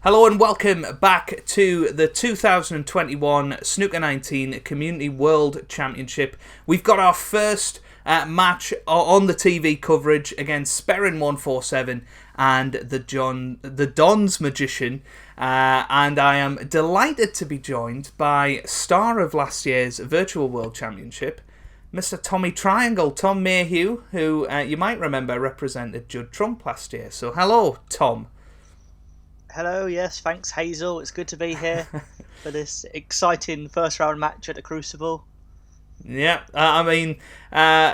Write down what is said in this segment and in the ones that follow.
Hello and welcome back to the 2021 Snooker 19 Community World Championship. We've got our first match on the TV coverage against Sperrin147 and the TheDonsMagician. And I am delighted to be joined by star of last year's Virtual World Championship, Mr. Tommy Triangle, Tom Mayhew, who you might remember represented Judd Trump last year. So hello, Tom. Hello, yes, thanks Hazel. It's good to be here for this exciting first round match at the Crucible. Yeah,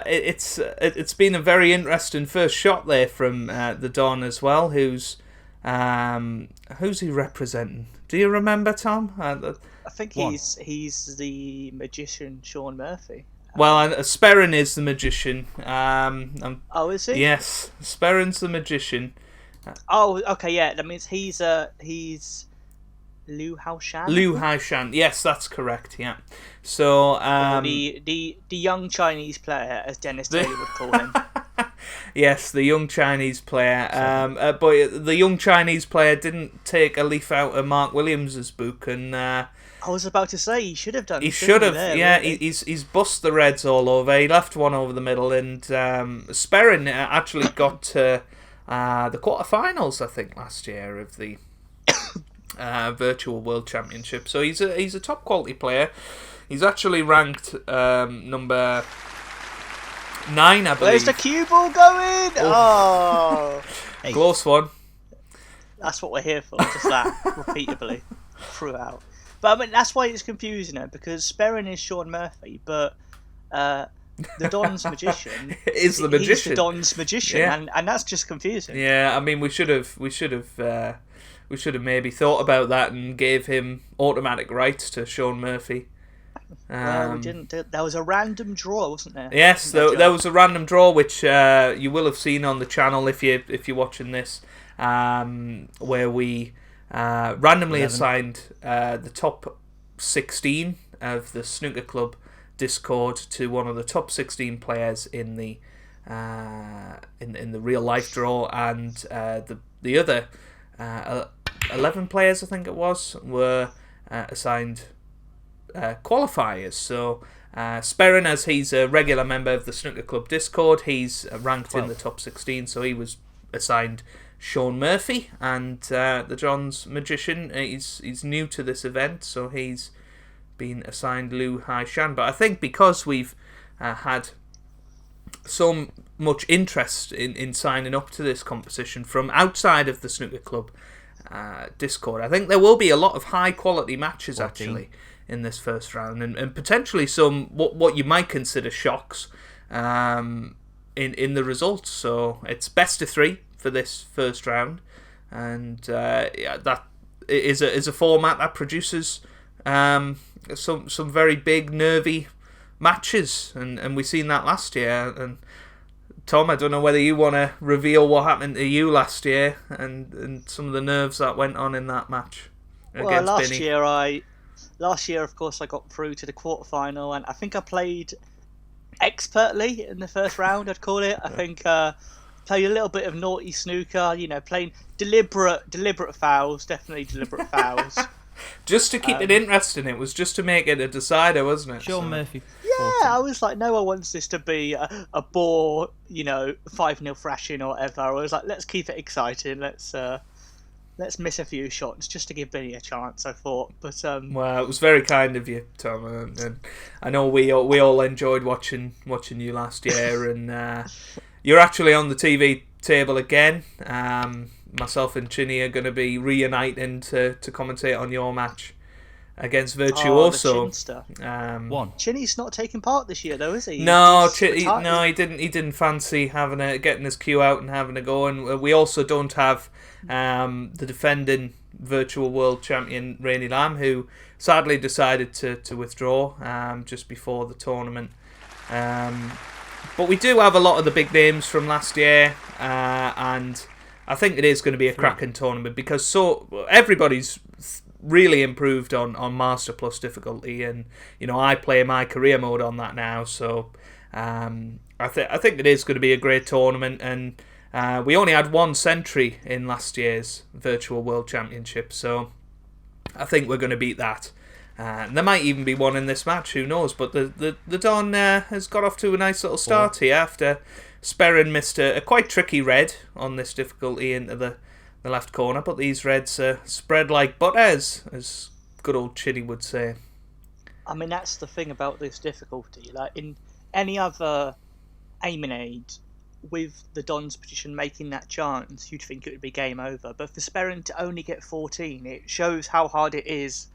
it's been a very interesting first shot there from the Don as well. Who's he representing? Do you remember, Tom? I think he's the magician Sean Murphy. Well, Sperrin is the magician. Is he? Yes, Sperrin's the magician. Okay, yeah. That means he's Liu Haoshan. Liu Haoshan, yes, that's correct. Yeah. So the young Chinese player, as Dennis Taylor would call him. Yes, the young Chinese player. But the young Chinese player didn't take a leaf out of Mark Williams's book, and I was about to say he should have done. He should have. Yeah, really. he's bust the reds all over. He left one over the middle, and Sperrin actually got to the quarterfinals, I think, last year of the Virtual World Championship. So he's a top quality player. He's actually ranked number 9, I believe. Where's the cue ball going? Oh, hey. Close one. That's what we're here for. Just that repeatedly throughout. But I mean, that's why it's confusing, because Sperrin is Sean Murphy, but the Don's magician is the magician. He's the Don's magician, yeah. and that's just confusing. Yeah, I mean, we should have maybe thought about that and gave him automatic rights to Sean Murphy. Well, we didn't. There was a random draw, wasn't there? Yes, there was a random draw, which you will have seen on the channel if you're watching this, where we randomly assigned the top 16 of the Snooker Club Discord to one of the top 16 players in the real life draw, and the other 11 players, I think it was, were assigned qualifiers. So Sperrin, as he's a regular member of the Snooker Club Discord, he's ranked 12 in the top 16, so he was assigned Sean Murphy, and the John's Magician, he's new to this event, so he's been assigned Liu Haoshan. But I think because we've had so much interest in signing up to this competition from outside of the Snooker Club Discord, I think there will be a lot of high quality matches 14. Actually in this first round, and potentially some what you might consider shocks in the results. So it's best of 3 for this first round, and that is a format that produces some very big nervy matches, and we've seen that last year. And Tom, I don't know whether you want to reveal what happened to you last year and some of the nerves that went on in that match against Binny. Last year, of course, I got through to the quarterfinal, and I think I played expertly in the first round, I'd call it. I think played a little bit of naughty snooker, playing deliberate fouls, definitely deliberate fouls. Just to keep it interesting, it was just to make it a decider, wasn't it? Sean Murphy. Yeah, I was like, no one wants this to be a bore, 5-0 thrashing or whatever. I was like, let's keep it exciting. Let's miss a few shots just to give Benny a chance, I thought. But well, it was very kind of you, Tom, and I know we all enjoyed watching you last year, and you're actually on the TV table again. Myself and Chinny are going to be reuniting to commentate on your match against Virtuoso. Chinny's not taking part this year, though, is he? No, he didn't. He didn't fancy getting his cue out and having a go. And we also don't have the defending Virtual World Champion Rainy Lamb, who sadly decided to withdraw just before the tournament. But we do have a lot of the big names from last year, and I think it is going to be a cracking tournament because everybody's really improved on Master Plus difficulty, and I play my career mode on that now, so I think it is going to be a great tournament, and We only had one century in last year's Virtual World Championship, so I think we're going to beat that. And there might even be one in this match, who knows? But the Don has got off to a nice little start here after Sperrin missed a quite tricky red on this difficulty into the left corner. But these reds are spread like butter, as good old Chitty would say. I mean, that's the thing about this difficulty. Like in any other aiming aid, with the Don's Magician making that chance, you'd think it would be game over. But for Sperrin to only get 14, it shows how hard it is,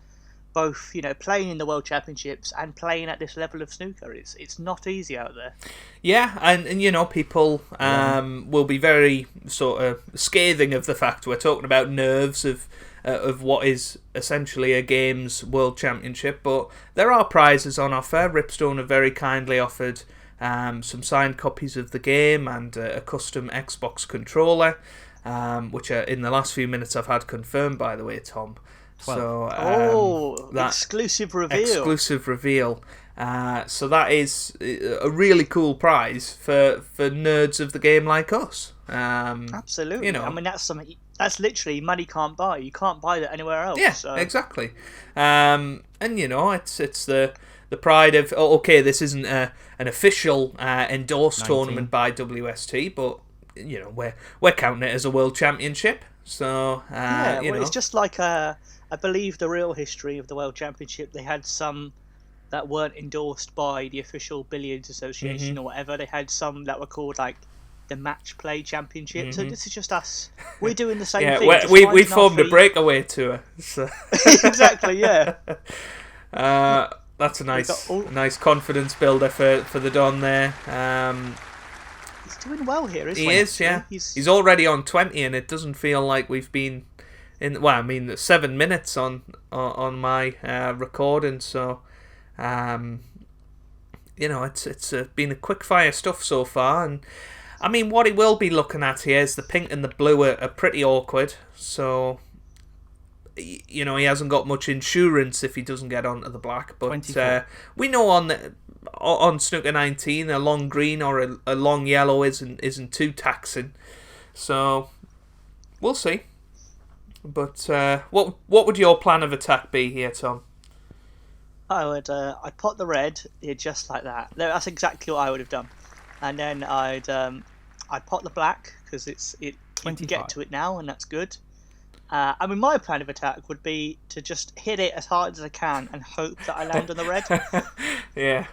both, you know, playing in the World Championships and playing at this level of snooker. It's not easy out there. Yeah, and you know, people will be very sort of scathing of the fact we're talking about nerves of what is essentially a game's World Championship, but there are prizes on offer. Ripstone have very kindly offered some signed copies of the game and a custom Xbox controller, which in the last few minutes I've had confirmed, by the way, Tom. 12. So exclusive reveal. Exclusive reveal. So that is a really cool prize for nerds of the game like us. Absolutely. You know, I mean, that's literally money can't buy. You can't buy that anywhere else. Yeah, so. Exactly. And you know, it's the pride of this isn't an official endorsed 19. tournament by WST, but you know, we're counting it as a world championship. So it's just like I believe the real history of the World Championship. They had some that weren't endorsed by the official Billiards Association or whatever. They had some that were called like the Match Play Championship. So this is just us. We're doing the same thing. We formed a breakaway tour. So. Exactly. Yeah. That's a nice confidence builder for the Don there. He's doing well here, isn't he? He is, yeah. He's already on 20, and it doesn't feel like we've been in. Well, I mean, 7 minutes on my recording, so you know, it's been a quick fire stuff so far. And I mean, what he will be looking at here is the pink and the blue are pretty awkward. So you know, he hasn't got much insurance if he doesn't get onto the black. But we know on Snooker 19, a long green or a long yellow isn't too taxing. So we'll see. But what would your plan of attack be here, Tom? I'd pot the red just like that. That's exactly what I would have done. And then I'd pot the black because you can get to it now, and that's good. I mean, my plan of attack would be to just hit it as hard as I can and hope that I land on the red. Yeah.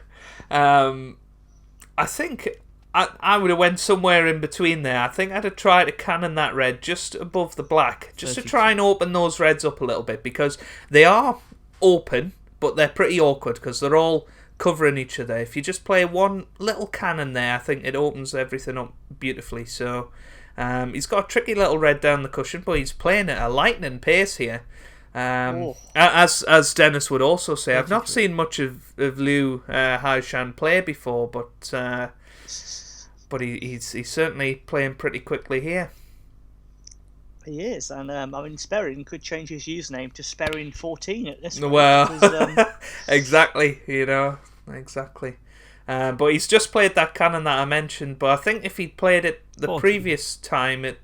I think I would have went somewhere in between there. I think I'd have tried to cannon that red just above the black, just 32. To try and open those reds up a little bit, because they are open, but they're pretty awkward because they're all covering each other. If you just play one little cannon there, I think it opens everything up beautifully. So he's got a tricky little red down the cushion, but he's playing at a lightning pace here. As Dennis would also say, I've not seen much of Liu Haishan play before, but he's certainly playing pretty quickly here. He is, and I mean, Sperrin could change his username to Sperrin147 at this point. Well, exactly, you know, exactly. But he's just played that cannon that I mentioned, but I think if he'd played it the 40. previous time, it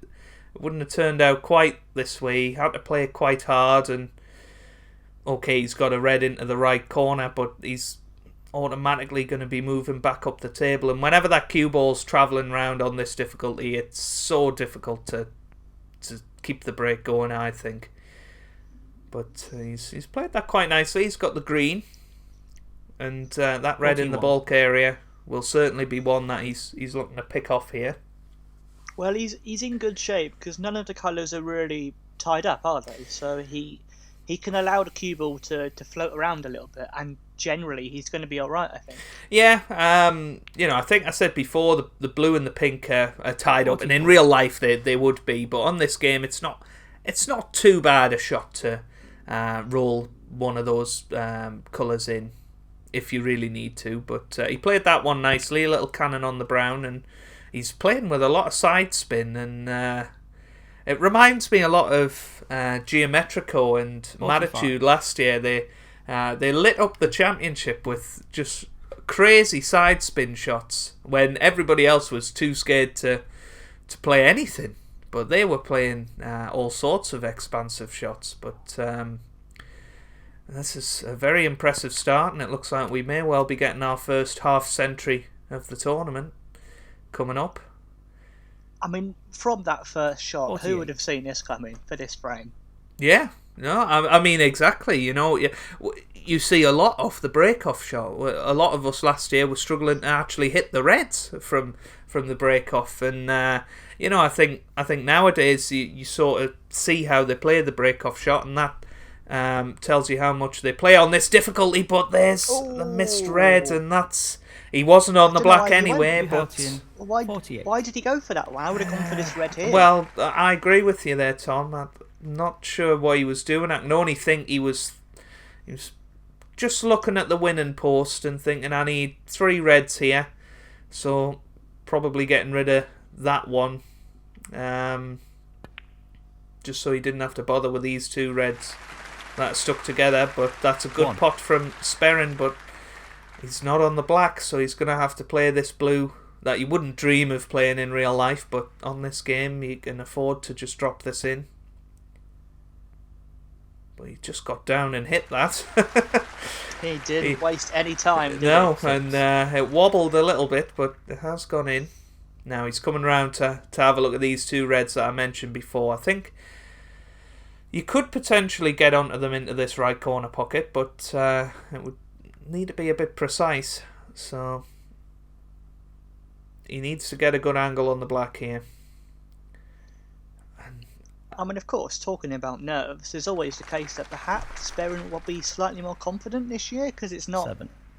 wouldn't have turned out quite this way. He had to play it quite hard, and okay, he's got a red into the right corner, but he's automatically going to be moving back up the table, and whenever that cue ball's travelling around on this difficulty, it's so difficult to keep the break going, I think. But he's played that quite nicely. He's got the green, and that red 41. In the bulk area will certainly be one that he's looking to pick off here. Well, he's in good shape because none of the colours are really tied up, are they? So he can allow the cue ball to float around a little bit, and generally he's going to be all right, I think. Yeah, you know, I think I said before the blue and the pink are tied up, and in real life they would be, but on this game it's not too bad a shot to roll one of those colours in if you really need to. But he played that one nicely, a little cannon on the brown, and he's playing with a lot of side spin, and it reminds me a lot of Geometrico and Mattitude last year. They lit up the championship with just crazy side spin shots when everybody else was too scared to to play anything, but they were playing all sorts of expansive shots. But this is a very impressive start, and it looks like we may well be getting our first half century of the tournament coming up. I mean, from that first shot, who would have seen this coming for this frame? Yeah, no, I mean, exactly. You see a lot off the break-off shot. A lot of us last year were struggling to actually hit the reds from the break-off, and I think nowadays you sort of see how they play the break-off shot, and that tells you how much they play on this difficulty. But there's the missed red, and he wasn't on the black anyway. But why did he go for that one? I would have gone for this red here. Well, I agree with you there, Tom. I'm not sure what he was doing. I can only think he was just looking at the winning post and thinking, I need 3 reds here, so probably getting rid of that one, just so he didn't have to bother with these 2 reds that stuck together. But that's a good pot from Sperrin, but he's not on the black, so he's going to have to play this blue that you wouldn't dream of playing in real life, but on this game you can afford to just drop this in. But he just got down and hit that. He didn't waste any time. No, and it wobbled a little bit, but it has gone in. Now he's coming round to have a look at these 2 reds that I mentioned before. I think you could potentially get onto them into this right corner pocket, but it would need to be a bit precise. So he needs to get a good angle on the black here. I mean, of course, talking about nerves, there's always the case that perhaps Sperrin will be slightly more confident this year because it's not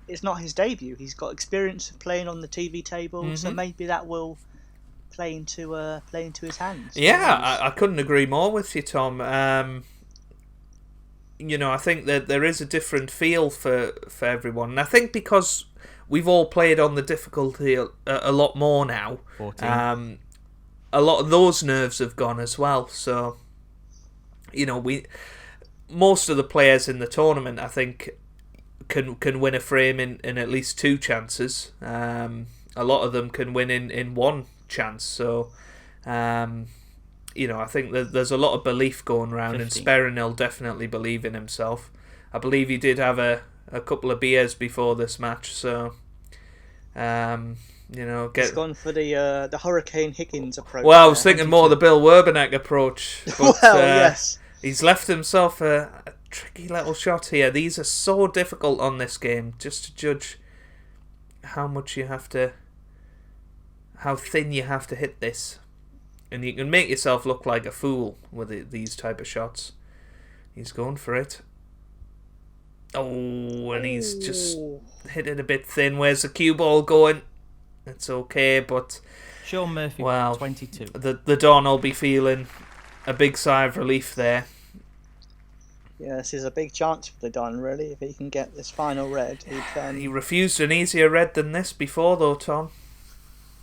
his debut. He's got experience of playing on the TV table, so maybe that will play into his hands. Yeah, I couldn't agree more with you, Tom. I think that there is a different feel for everyone, and I think because we've all played on the difficulty a lot more now. 14. A lot of those nerves have gone as well. So, most of the players in the tournament, I think, can win a frame in at least 2 chances. A lot of them can win in 1 chance. So, I think there's a lot of belief going around, 50. And Sperrin will definitely believe in himself. I believe he did have a couple of beers before this match, so. He's gone for the Hurricane Higgins approach. Well, I was thinking more the Bill Werbeneck approach. But, yes. He's left himself a tricky little shot here. These are so difficult on this game, just to judge how thin you have to hit this. And you can make yourself look like a fool with these type of shots. He's going for it. Oh, and he's just hit it a bit thin. Where's the cue ball going? It's okay, but Sean Murphy, 22. The Don will be feeling a big sigh of relief there. Yeah, this is a big chance for the Don, really. If he can get this final red, he refused an easier red than this before, though, Tom.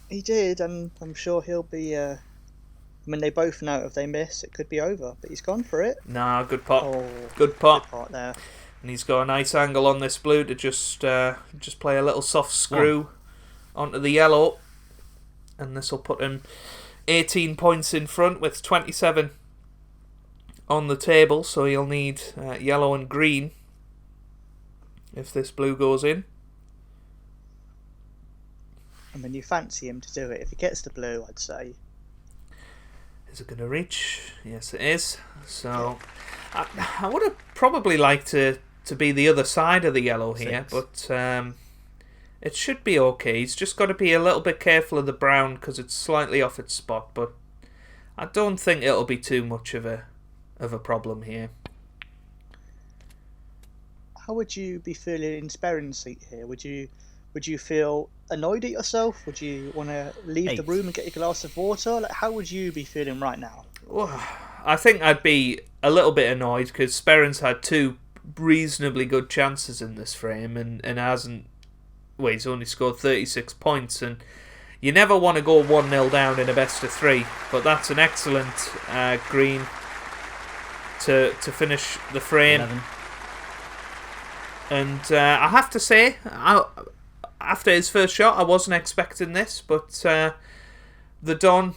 He did, and I'm sure he'll be. They both know if they miss, it could be over. But he's gone for it. Nah, good pot. Good pot there. And he's got a nice angle on this blue to just play a little soft screw onto the yellow, and this will put him 18 points in front with 27 on the table, so he'll need yellow and green if this blue goes in. I mean, you fancy him to do it. If he gets the blue, I'd say. Is it going to reach? Yes, it is. So I would have probably liked to be the other side of the yellow here, but it should be okay. He's just got to be a little bit careful of the brown because it's slightly off its spot, but I don't think it'll be too much of a problem here. How would you be feeling in Sperrin's seat here? Would you feel annoyed at yourself? Would you want to leave the room and get a glass of water? How would you be feeling right now? Well, I think I'd be a little bit annoyed because Sperrin's had 2 reasonably good chances in this frame and hasn't. Well, he's only scored 36 points, and you never want to go 1-0 down in a best of 3, but that's an excellent green to finish the frame. 11. And I have to say, after his first shot, I wasn't expecting this, but the Don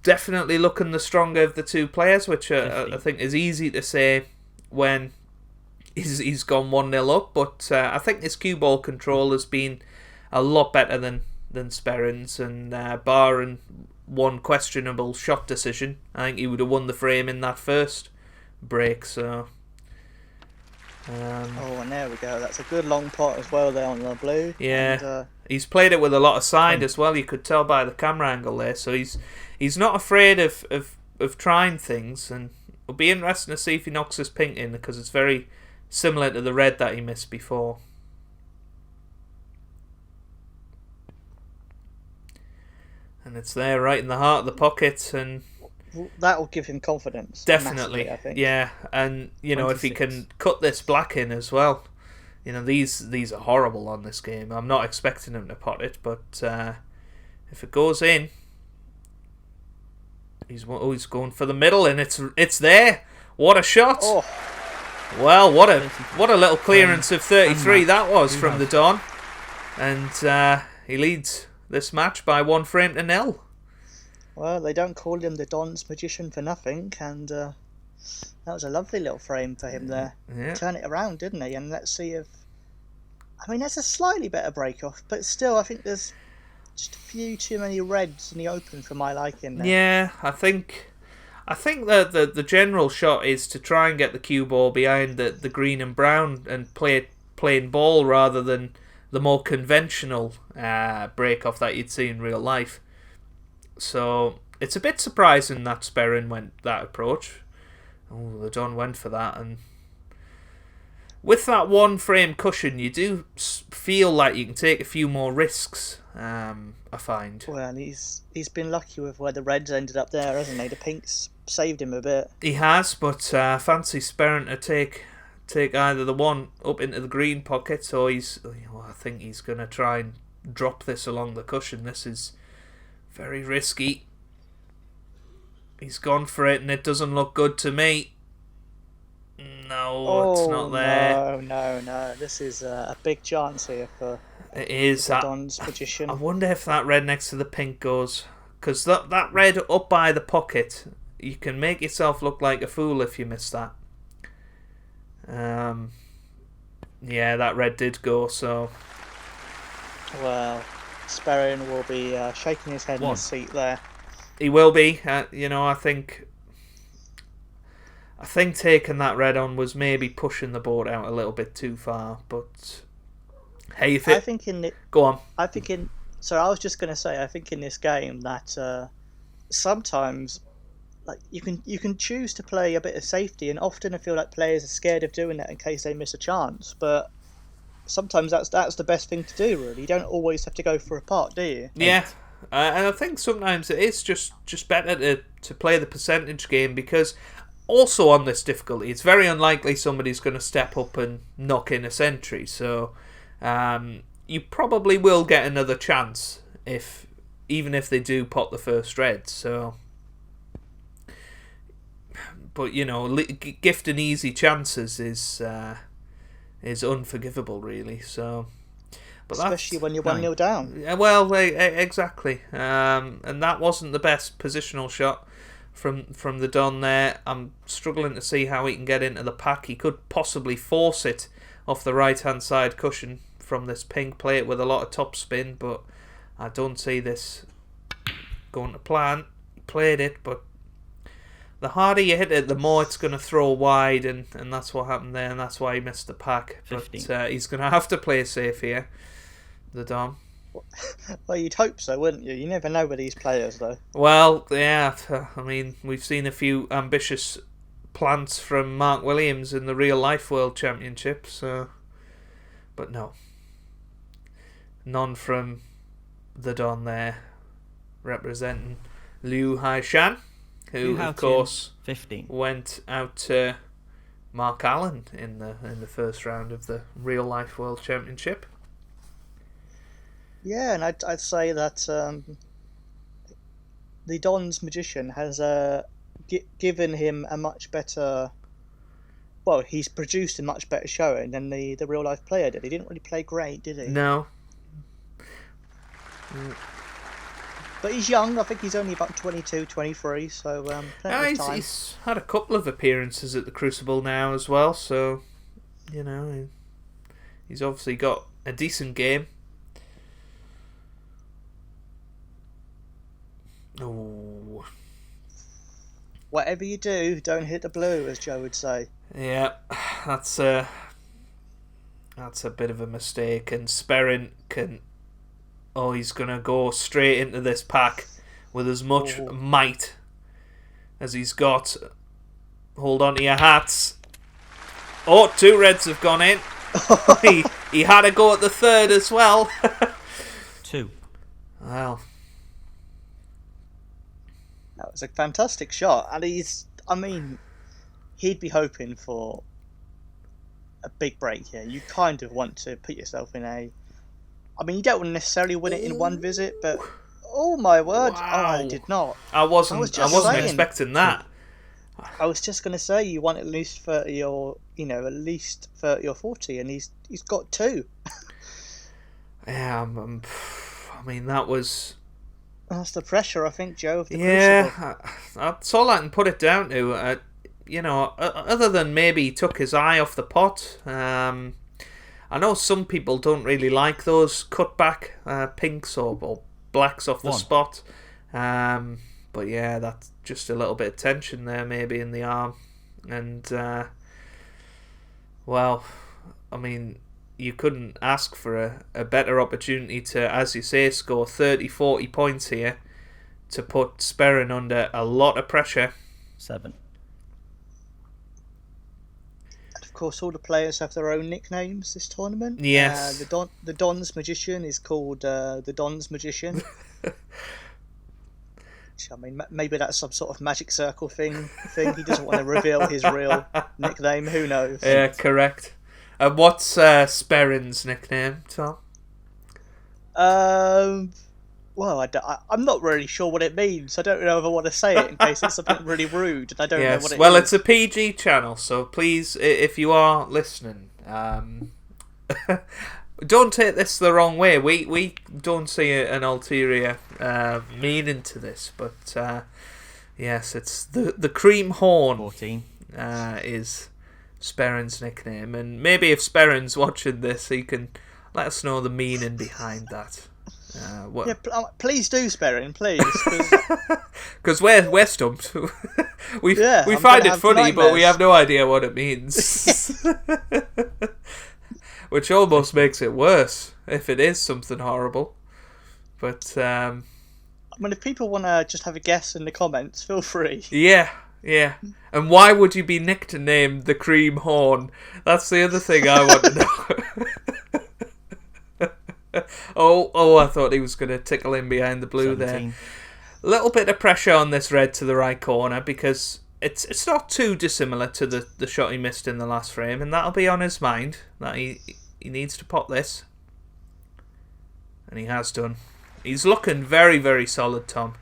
definitely looking the stronger of the two players, which I think is easy to say when he's gone 1-0 up. But I think his cue ball control has been a lot better than Sperrin's, and barring one questionable shot decision, I think he would have won the frame in that first break. So. And there we go. That's a good long pot as well there on the blue. Yeah, and, he's played it with a lot of side as well. You could tell by the camera angle there. So he's not afraid of trying things, and it'll be interesting to see if he knocks his pink in, because it's very similar to the red that he missed before. And it's there right in the heart of the pocket, and that will give him confidence. Definitely, massively, I think. Yeah, and you know, 26. if he can cut this black in as well, you know, these are horrible on this game. I'm not expecting him to pot it, but if it goes in, he's going for the middle, and it's there. What a shot! Oh. Well, what a little clearance of 33 that was from the Don, and he leads this match by 1-0. Well, they don't call him the Don's Magician for nothing, and that was a lovely little frame for him there. Yeah. Turn it around, didn't he? And let's see if... I mean, that's a slightly better break-off, but still, I think there's just a few too many reds in the open for my liking there. Yeah, I think that the general shot is to try and get the cue ball behind the green and brown and play it plain ball rather than the more conventional break-off that you'd see in real life. So it's a bit surprising that Sperrin went that approach. Oh, the Don went for that, and with that one frame cushion, you do feel like you can take a few more risks. I find. Well, he's been lucky with where the reds ended up there, hasn't he? The pinks saved him a bit. He has, but fancy Sperrin to take either the one up into the green pocket, or I think he's going to try and drop this along the cushion. This is very risky. He's gone for it, and it doesn't look good to me. No, it's not there. No. This is a big chance here for it is the Don's Magician. I wonder if that red next to the pink goes, because that red up by the pocket, you can make yourself look like a fool if you miss that. Yeah, that red did go, so... Well, Sperrin will be shaking his head in his seat there. He will be. I think taking that red on was maybe pushing the board out a little bit too far, but hey, go on. I was just going to say, I think in this game that sometimes, like, you can choose to play a bit of safety, and often I feel like players are scared of doing that in case they miss a chance. But sometimes that's the best thing to do. Really, you don't always have to go for a pot, do you? Yeah. And I think sometimes it is just better to play the percentage game, because also on this difficulty, it's very unlikely somebody's going to step up and knock in a century. So you probably will get another chance even if they do pot the first red. So, but gifting easy chances is unforgivable, really. So. But especially when you're 1-0 down. Well, exactly. And that wasn't the best positional shot from the Don there. I'm struggling to see how he can get into the pack. He could possibly force it off the right-hand side cushion from this pink, play it with a lot of top spin, but I don't see this going to plan. He played it, but the harder you hit it, the more it's going to throw wide, and that's what happened there, and that's why he missed the pack. 15. But he's going to have to play safe here, the Dom. Well, you'd hope so, wouldn't you? You never know with these players, though. Well, yeah, I mean, we've seen a few ambitious plants from Mark Williams in the real life World Championship, so... But no. None from the Don there, representing Liu Haishan, who, of course, 15. went out to Mark Allen in the first round of the real life World Championship. Yeah, and I'd say that the Don's Magician has given him a much better... Well, he's produced a much better showing than the real life player did. He didn't really play great, did he? No. But he's young. I think he's only about 22, 23, so plenty of time. He's had a couple of appearances at the Crucible now as well, so, he's obviously got a decent game. Oh. Whatever you do, don't hit the blue, as Joe would say. Yeah, that's a bit of a mistake, and Sperrin can... Oh, he's going to go straight into this pack with as much might as he's got. Hold on to your hats. Oh, 2 reds have gone in. he had a go at the third as well. 2. Well... That was a fantastic shot, and he'd be hoping for a big break here. You kind of want to put yourself in a... you don't necessarily win it in one visit, but oh my word! Wow. Oh, I did not. I wasn't expecting that. I was just going to say you want at least 30 or at least 30 or 40, and he's got 2. Yeah, that was... That's the pressure, I think, Joe, of the Crucible. That's all I can put it down to. Other than maybe he took his eye off the pot. I know some people don't really like those cutback pinks or blacks off the spot. But yeah, that's just a little bit of tension there maybe in the arm. And, you couldn't ask for a better opportunity to, as you say, score 30, 40 points here to put Sperrin under a lot of pressure. 7. And of course, all the players have their own nicknames this tournament. Yes. The Don's Magician is called the Don's Magician. Maybe that's some sort of magic circle thing. He doesn't want to reveal his real nickname. Who knows? Yeah, correct. And what's Sperrin's nickname, Tom? Well, I'm not really sure what it means. I don't know if I want to say it in case it's something really rude, and I don't know what it is. Well, it's a PG channel, so please, if you are listening, don't take this the wrong way. We don't see an ulterior meaning to this, but yes, it's the cream horn. 14 is Sperrin's nickname, and maybe if Sperrin's watching this, he can let us know the meaning behind that. Please do, Sperrin, please, because we're stumped. we find it funny, but we have no idea what it means. Which almost makes it worse if it is something horrible. But if people want to just have a guess in the comments, feel free. Yeah. And why would you be nicknamed the Cream Horn? That's the other thing I want to know. Oh, I thought he was going to tickle in behind the blue 17. there. A little bit of pressure on this red to the right corner because it's not too dissimilar to the shot he missed in the last frame, and that'll be on his mind that he needs to pop this. And he has done. He's looking very, very solid, Tom.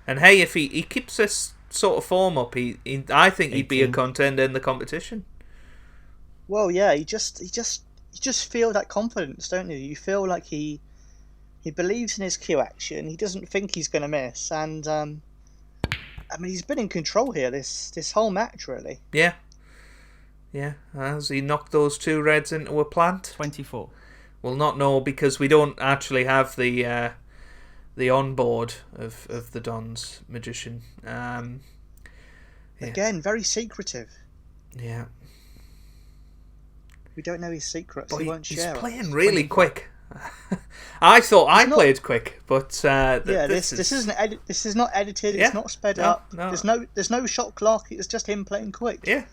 And hey, if he keeps this sort of form up, I think he'd be a contender in the competition. Well, yeah, you just feel that confidence, don't you? You feel like he believes in his cue action. He doesn't think he's going to miss, and he's been in control here this whole match, really. Yeah. Has he knocked those 2 reds into a plant? 24. We'll not know because we don't actually have the onboard of the Don's Magician. Again, very secretive. Yeah. We don't know his secrets. But he won't share. He's playing really quick. I thought I played quick, but this is not edited. It's not sped up. No. There's no shot clock. It's just him playing quick. Yeah.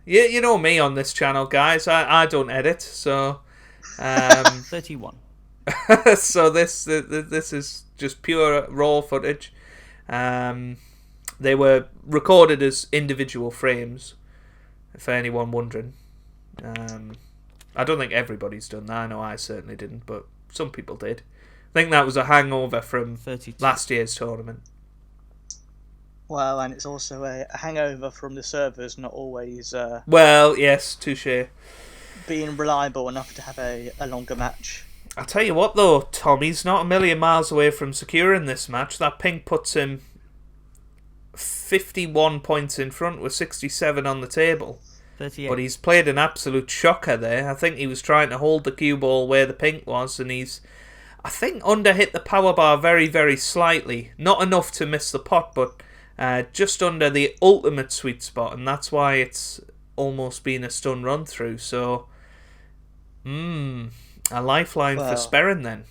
You know me on this channel, guys. I don't edit, so 31. So this is just pure raw footage. They were recorded as individual frames, for anyone wondering. I don't think everybody's done that. I know I certainly didn't, but some people did. I think that was a hangover from 32. last year's tournament. Well, and it's also a hangover from the servers not always... well, yes, touche. Being reliable enough to have a longer match. I tell you what, though, Tom, he's not a million miles away from securing this match. That pink puts him 51 points in front with 67 on the table. 38. But he's played an absolute shocker there. I think he was trying to hold the cue ball where the pink was, and he's, I think, underhit the power bar very, very slightly. Not enough to miss the pot, but just under the ultimate sweet spot, and that's why it's almost been a stun run through. So, a lifeline for Sperrin then.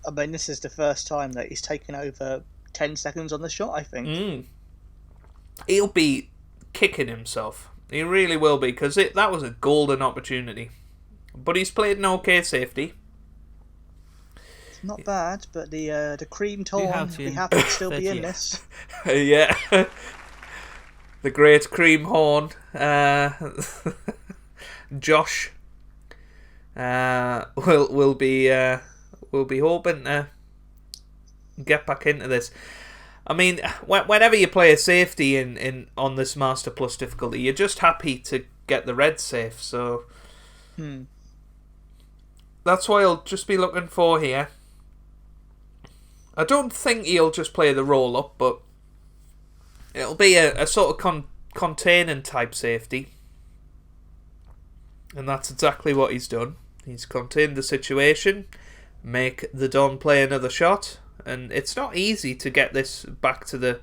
I mean, this is the first time that he's taken over 10 seconds on the shot, I think. He'll be kicking himself. He really will be, because that was a golden opportunity. But he's played an okay safety. It's not bad, but the cream tone would be happy to still be in this. Yeah. The great cream horn. Josh will be hoping to get back into this. I mean, whenever you play a safety on this Master Plus difficulty, you're just happy to get the red safe. So that's what I'll just be looking for here. I don't think he'll just play the roll up, but it'll be a sort of containing type safety. And that's exactly what he's done. He's contained the situation, make the Don play another shot, and it's not easy to get this back to the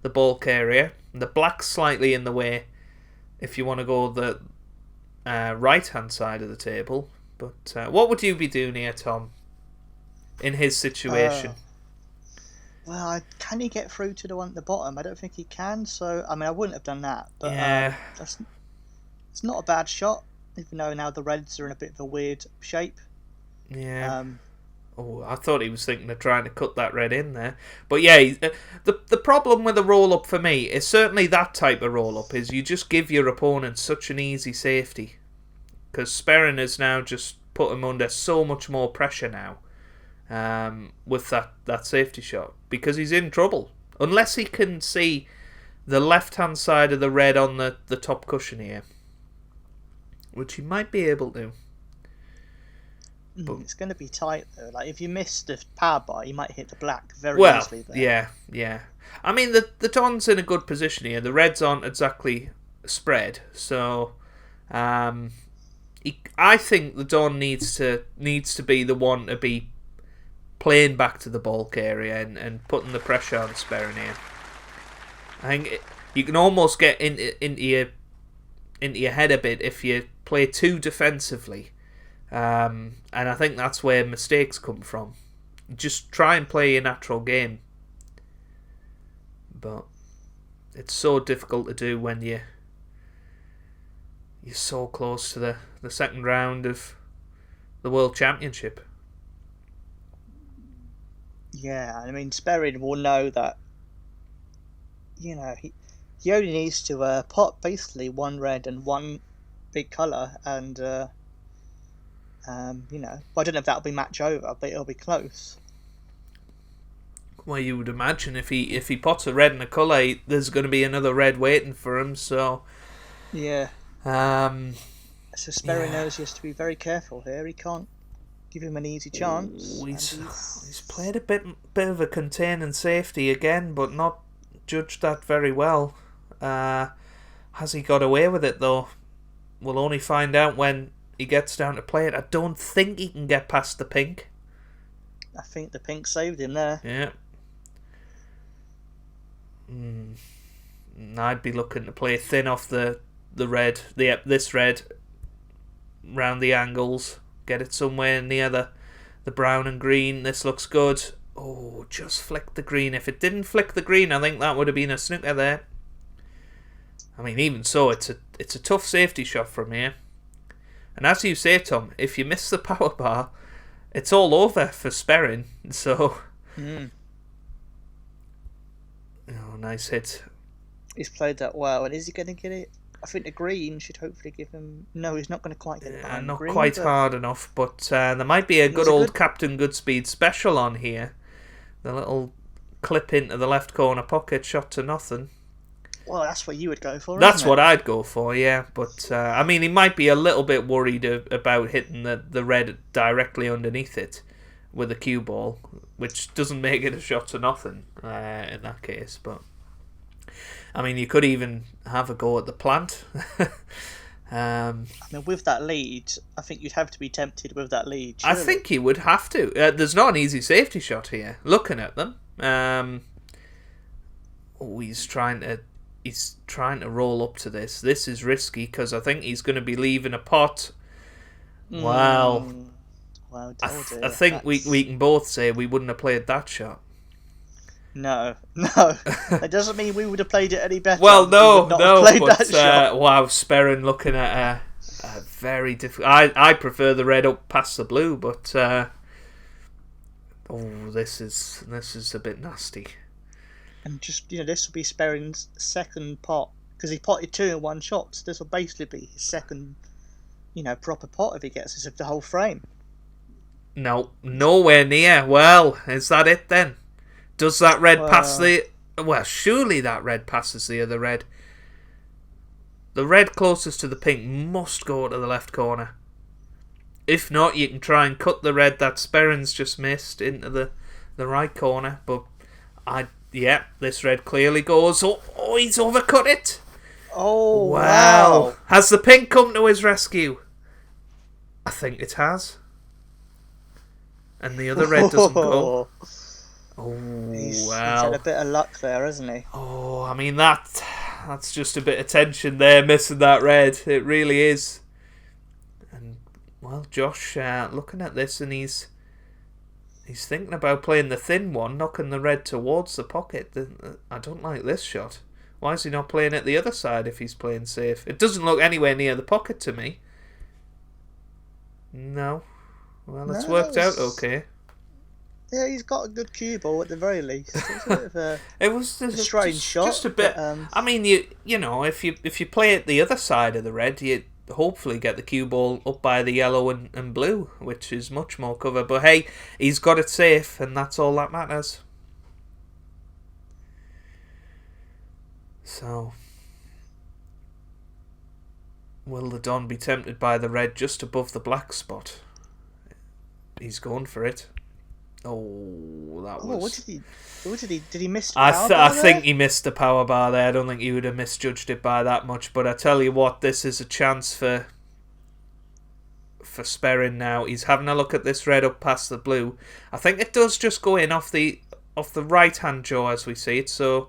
bulk area. The black's slightly in the way if you want to go the right-hand side of the table. But what would you be doing here, Tom, in his situation? Well, can he get through to the one at the bottom? I don't think he can, so I mean, I wouldn't have done that. But it's not a bad shot, even though now the reds are in a bit of a weird shape. Yeah. I thought he was thinking of trying to cut that red in there. But yeah, the problem with a roll-up for me is certainly that type of roll-up is you just give your opponent such an easy safety. Because Sperrin has now just put him under so much more pressure now with that safety shot. Because he's in trouble. Unless he can see the left-hand side of the red on the top cushion here. Which he might be able to. But it's going to be tight though. Like if you miss the power bar, you might hit the black very easily there. Yeah. I mean, the Don's in a good position here. The reds aren't exactly spread, so I think the Don needs to be the one to be playing back to the bulk area and putting the pressure on Sperrin here. I think you can almost get into your head a bit if you play too defensively. And I think that's where mistakes come from. Just try and play your natural game. But it's so difficult to do when you're so close to the second round of the World Championship. Yeah, I mean, Sperrin will know that, he only needs to pot basically one red and one big colour, and I don't know if that'll be match over, but it'll be close. Well, you would imagine if he pots a red and a colour, there's going to be another red waiting for him. So yeah. So Sperrin knows he has to be very careful here. He can't give him an easy chance. He's played a bit of a containing safety again, but not judged that very well. Has he got away with it though? We'll only find out when he gets down to play it. I don't think he can get past the pink. I think the pink saved him there. Yeah. I'd be looking to play thin off the red, this red, round the angles, get it somewhere near the brown and green. This looks good. Oh, just flick the green. If it didn't flick the green, I think that would have been a snooker there. I mean, even so, it's a tough safety shot from here. And as you say, Tom, if you miss the power bar, it's all over for Sperrin. So, oh, nice hit. He's played that well, and is he going to get it? I think the green should hopefully give him. No, he's not going to quite get it. Not green, quite hard enough, but there might be a good old Captain Goodspeed special on here. The little clip into the left corner pocket, shot to nothing. Well, that's what you would go for. That's what I'd go for, yeah. But I mean, he might be a little bit worried about hitting the red directly underneath it. with a cue ball, which doesn't make it a shot to nothing in that case. But I mean, you could even have a go at the plant. I mean, with that lead, I think you'd have to be tempted with that lead. I surely. think he would have to. There's not an easy safety shot here. Looking at them, he's trying to roll up to this. This is risky because I think he's going to be leaving a pot. Well, I think we can both say we wouldn't have played that shot. No. That doesn't mean we would have played it any better. Well, no, that but shot. wow, Sperrin looking at a very difficult. I prefer the red up past the blue, but this is a bit nasty. And just this will be Sperrin's second pot because he potted 2 in one shot. So this will basically be his second, proper pot if he gets this of the whole frame. No, nowhere near. Well, is that it then? Does that red pass the... Well, surely that red passes the other red. The red closest to the pink must go to the left corner. If not, you can try and cut the red that Sperrin's just missed into the right corner. But, this red clearly goes... Oh, he's overcut it! Oh, wow. Has the pink come to his rescue? I think it has. And the other red doesn't go. Oh, he's had a bit of luck there, hasn't he? Oh, I mean, that's just a bit of tension there, missing that red. It really is. And, well, Josh, looking at this, and he's thinking about playing the thin one, knocking the red towards the pocket. I don't like this shot. Why is he not playing it the other side if he's playing safe? It doesn't look anywhere near the pocket to me. No. Well, it's worked out okay. Yeah, he's got a good cue ball at the very least. It's a bit of a it was a strange shot. Just a bit. But, I mean, you know, if you play it the other side of the red, you hopefully get the cue ball up by the yellow and blue, which is much more cover. But hey, he's got it safe, and that's all that matters. So, will the Don be tempted by the red just above the black spot? He's going for it. Oh, that was... What did he miss the power bar I there? think he missed the power bar there. I don't think he would have misjudged it by that much. But I tell you what, this is a chance for Sperrin now. He's having a look at this red up past the blue. I think it does just go in off the right hand jaw as we see it. So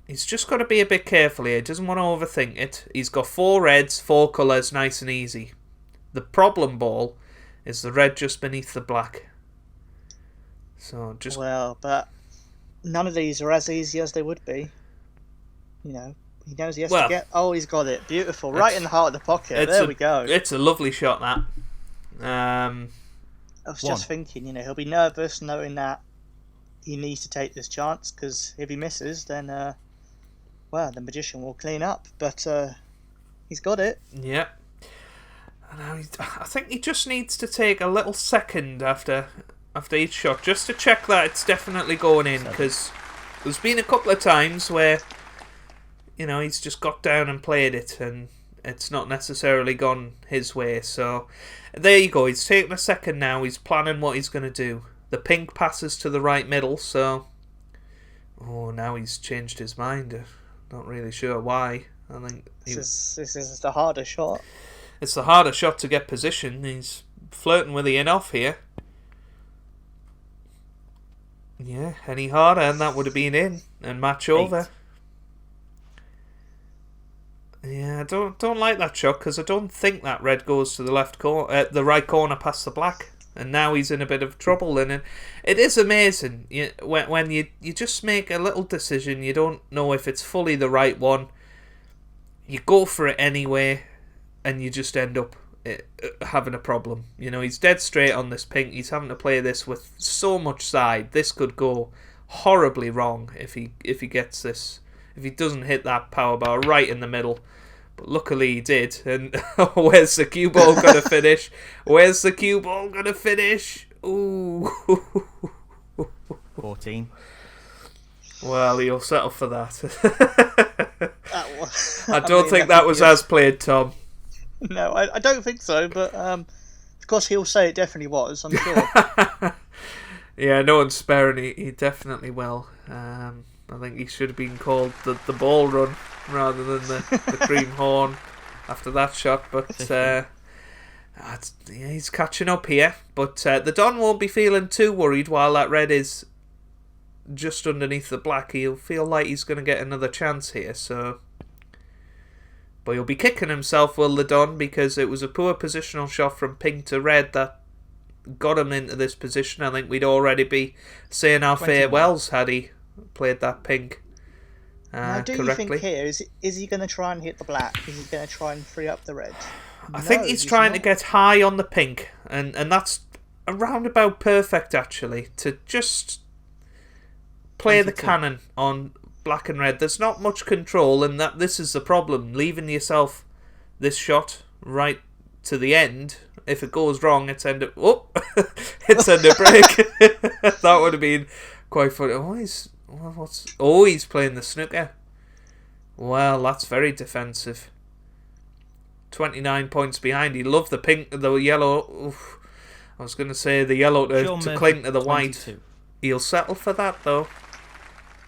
he's just got to be a bit careful here. He doesn't want to overthink it. He's got 4 reds, 4 colours, nice and easy. The problem ball is the red just beneath the black. So just... Well, but none of these are as easy as they would be. You know, he knows he has to get... Oh, he's got it. Beautiful. Right in the heart of the pocket. There we go. It's a lovely shot, that. I was just thinking, he'll be nervous knowing that he needs to take this chance, because if he misses, then, the magician will clean up. But he's got it. Yeah. I think he just needs to take a little second after each shot just to check that it's definitely going in, because there's been a couple of times where he's just got down and played it and it's not necessarily gone his way. So there you go, he's taking a second now, he's planning what he's going to do. The pink passes to the right middle, so now he's changed his mind. Not really sure why. I think this is the harder shot. It's the harder shot to get position. He's flirting with the in-off here. Yeah, any harder and that would have been in and match over. Yeah, I don't like that shot because I don't think that red goes to the the right corner past the black. And now he's in a bit of trouble. And it is amazing when you just make a little decision. You don't know if it's fully the right one. You go for it anyway. And you just end up having a problem. He's dead straight on this pink. He's having to play this with so much side. This could go horribly wrong if he gets this. If he doesn't hit that power bar right in the middle. But luckily he did. And where's the cue ball going to finish? Where's the cue ball going to finish? Ooh. 14. Well, he'll settle for that. I don't think that was as played, Tom. No, I don't think so, but Of course, he'll say it definitely was, I'm sure. Yeah, knowing Sperrin, he definitely will. I think he should have been called the ball run rather than the cream horn after that shot. But he's catching up here. But the Don won't be feeling too worried while that red is just underneath the black. He'll feel like he's going to get another chance here. But he'll be kicking himself, will the Don, because it was a poor positional shot from pink to red that got him into this position. I think we'd already be saying our farewells had he played that pink do correctly. You think here, is he going to try and hit the black? Is he going to try and free up the red? I think he's trying to get high on the pink, and that's around about perfect, actually, to just play 22. the cannon on black and red. There's not much control, and this is the problem, leaving yourself this shot right to the end. If it goes wrong, it's end up it's end up break. That would have been quite funny. He's playing the snooker. Well, that's very defensive. 29 points behind. He loved the pink, the yellow. Oof. I was going to say the yellow to cling to the 22. white. He'll settle for that, though.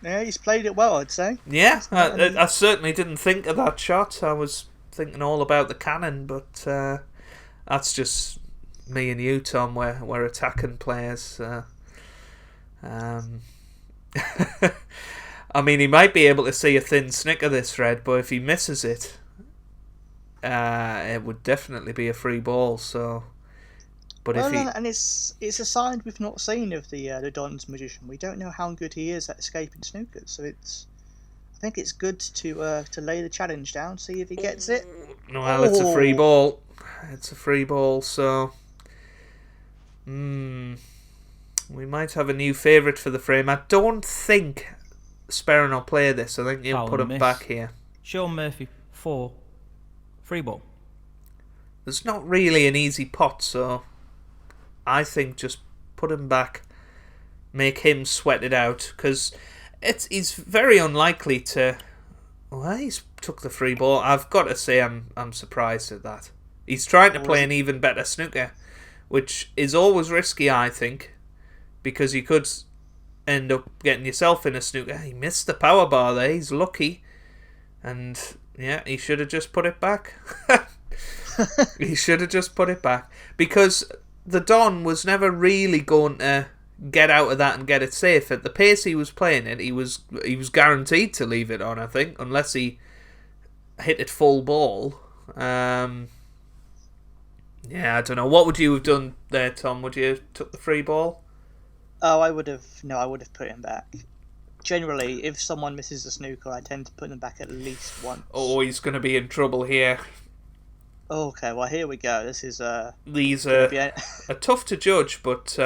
Yeah, he's played it well, I'd say. Yeah, I certainly didn't think of that shot. I was thinking all about the cannon, but that's just me and you, Tom. We're attacking players. I mean, he might be able to see a thin snick of this red, but if he misses it, it would definitely be a free ball. So, but and it's a side we've not seen of the Don's Magician. We don't know how good he is at escaping snookers, so I think it's good to lay the challenge down, see if he gets it. Well, it's a free ball. It's a free ball, so we might have a new favourite for the frame. I don't think Sperrin will play this. I think he'll put him back here. Sean Murphy 4, free ball. There's not really an easy pot, so I think just put him back, make him sweat it out, because he's very unlikely to. Well, he's took the free ball. I've got to say, I'm surprised at that. He's trying to play an even better snooker, which is always risky, I think, because you could end up getting yourself in a snooker. He missed the power bar there. He's lucky, and yeah, he should have just put it back. He should have just put it back, because the Don was never really going to get out of that and get it safe. At the pace he was playing it, he was guaranteed to leave it on, I think, unless he hit it full ball. Yeah, I don't know. What would you have done there, Tom? Would you have took the free ball? Oh, I would have put him back. Generally, if someone misses a snooker, I tend to put them back at least once. Oh, he's going to be in trouble here. Okay, well, here we go. This is these are tough to judge, but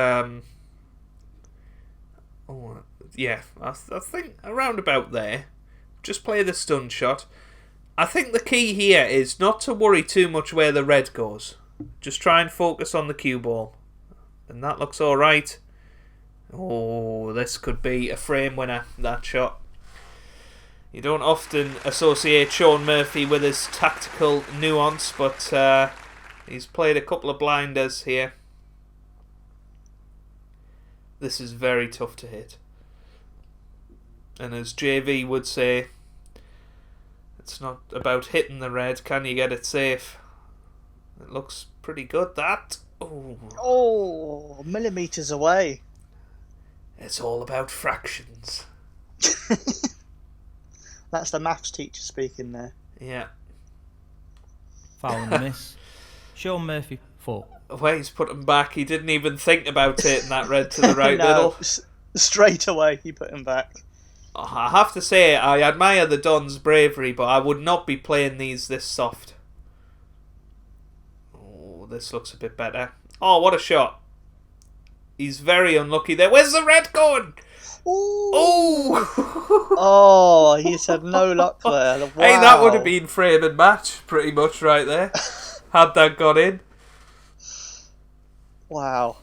yeah, I think around about there. Just play the stun shot. I think the key here is not to worry too much where the red goes. Just try and focus on the cue ball. And that looks alright. Oh, this could be a frame winner, that shot. You don't often associate Sean Murphy with his tactical nuance, but he's played a couple of blinders here. This is very tough to hit. And as JV would say, it's not about hitting the red, can you get it safe? It looks pretty good, that. Oh, millimetres away. It's all about fractions. That's the maths teacher speaking there. Yeah. Foul and miss. Sean Murphy 4. Well, he's put him back. He didn't even think about taking that red to the right middle. Straight away he put him back. I have to say, I admire the Don's bravery, but I would not be playing these this soft. Oh, this looks a bit better. Oh, what a shot. He's very unlucky there. Where's the red going? Ooh. Oh! Oh, he's had no luck there. Wow. Hey, that would have been frame and match, pretty much, right there. Had that got in. Wow.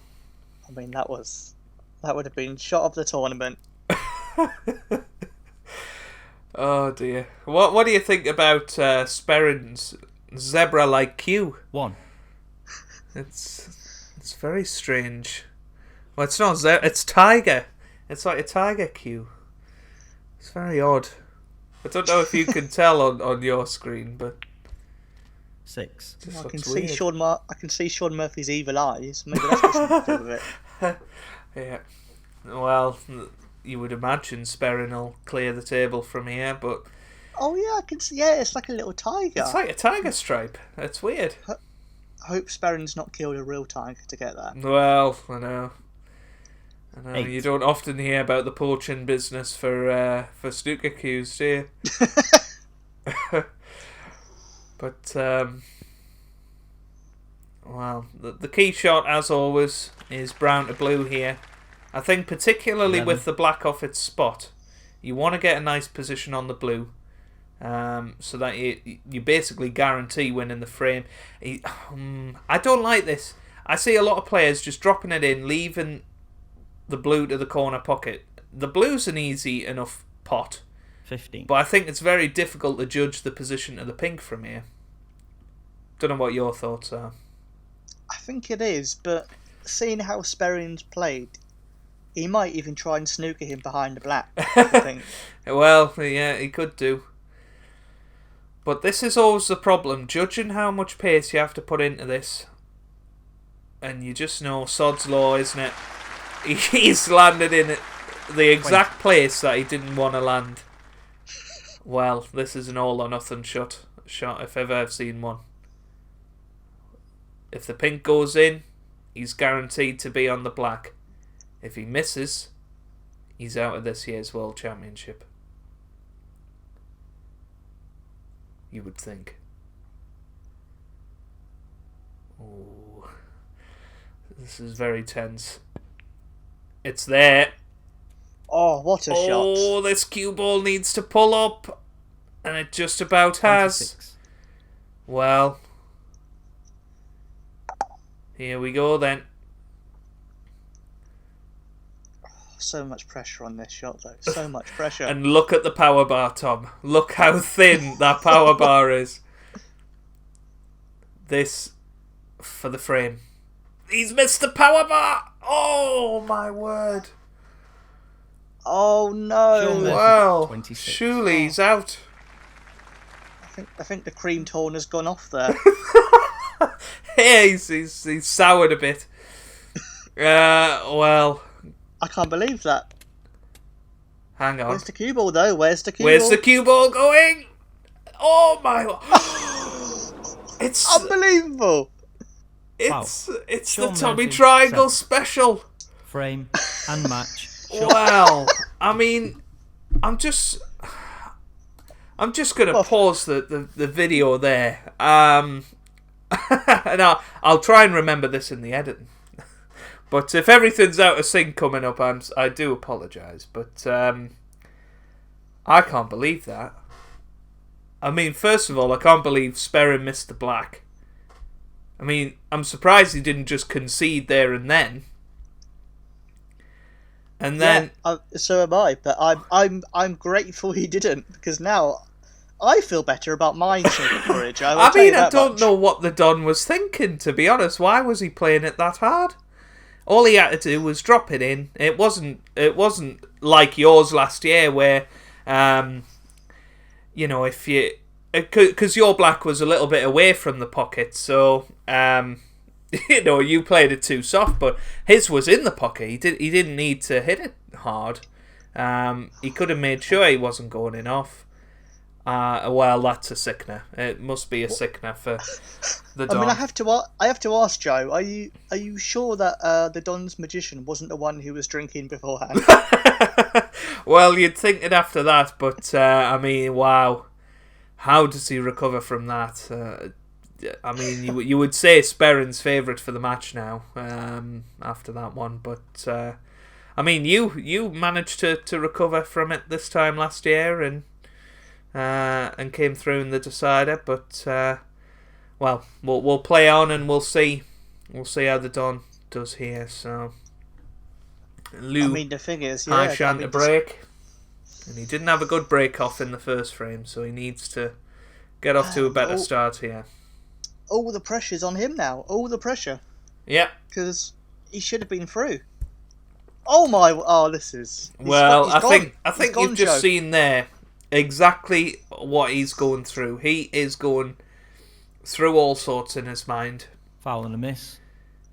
I mean, that would have been shot of the tournament. Oh dear. What do you think about Sperrin's zebra-like cue? 1. It's very strange. Well, it's not Zero. It's Tiger. It's like a tiger cue. It's very odd. I don't know if you can tell on your screen, but 6. it just I looks can see weird. I can see Sean Murphy's evil eyes. Maybe that's got something to do with it. Yeah. Well, you would imagine Sperrin will clear the table from here, but Oh yeah, I can see. Yeah, it's like a little tiger. it's like a tiger stripe. It's weird. I hope Sperrin's not killed a real tiger to get that. Well, I know. 8. You don't often hear about the poaching business for snooker cues, do you? But well, the key shot, as always, is brown to blue here. I think particularly 11. with the black off its spot, you want to get a nice position on the blue, so that you basically guarantee winning the frame. I don't like this. I see a lot of players just dropping it in, leaving the blue to the corner pocket. The blue's an easy enough pot, 15. but I think it's very difficult to judge the position of the pink from here. Don't know what your thoughts are. I think it is, but seeing how Sperrin's played, he might even try and snooker him behind the black. I think. Well, yeah, he could do. But this is always the problem, judging how much pace you have to put into this. And you just know, sod's law, isn't it? He's landed in the exact place that he didn't want to land. Well, this is an all or nothing shot if ever I've seen one. If the pink goes in, he's guaranteed to be on the black. If he misses, he's out of this year's World Championship. You would think. Oh, this is very tense. It's there. Oh, what a shot! Oh, this cue ball needs to pull up, and it just about has. 26. Well, here we go then. So much pressure on this shot, though. So much pressure. And look at the power bar, Tom. Look how thin that power bar is. This for the frame. He's missed the power bar. Oh my word. Oh no! Sean Murphy, Well, 26. surely he's out. I think the cream tone has gone off there. Hey, he's soured a bit. Well, I can't believe that. hang on. Where's the cue ball though? Where's the cue Where's ball? the cue ball going? Oh my! It's Unbelievable! it's the Sean Tommy Murphy, Triangle 7. special. Frame and match. Well, I mean, I'm just gonna pause the video there. And I'll try and remember this in the editing. But if everything's out of sync coming up, I do apologise. But I can't believe that. I mean, first of all, I can't believe Sperrin missed the black. I mean, I'm surprised he didn't just concede there and then. And then, So am I. But I'm grateful he didn't, because now I feel better about my snooker courage. I don't know what the Don was thinking, to be honest. Why was he playing it that hard? All he had to do was drop it in. It wasn't like yours last year where, you know, if you... Because your black was a little bit away from the pocket, so, you know, you played it too soft, but his was in the pocket. He didn't need to hit it hard. He could have made sure he wasn't going in off. Well, that's a sickener. It must be a sickener for the Don. I mean, I have to ask Joe. Are you sure that the Don's magician wasn't the one who was drinking beforehand? Well, you'd think it after that, but I mean, wow, how does he recover from that? I mean, you would say Sperrin's favourite for the match now after that one, but I mean, you managed to recover from it this time last year and came through in the decider, but well, we'll play on and we'll see how the Don does here. So Lou, I mean, the thing is, high shan't to break, and he didn't have a good break off in the first frame, so he needs to get off to a better start here. all the pressure's on him now. All the pressure. Yeah. Because he should have been through. Oh my! Oh, this is. Well, I think gone, you've just Joe. seen there exactly what he's going through. He is going through all sorts in his mind. Foul and a miss.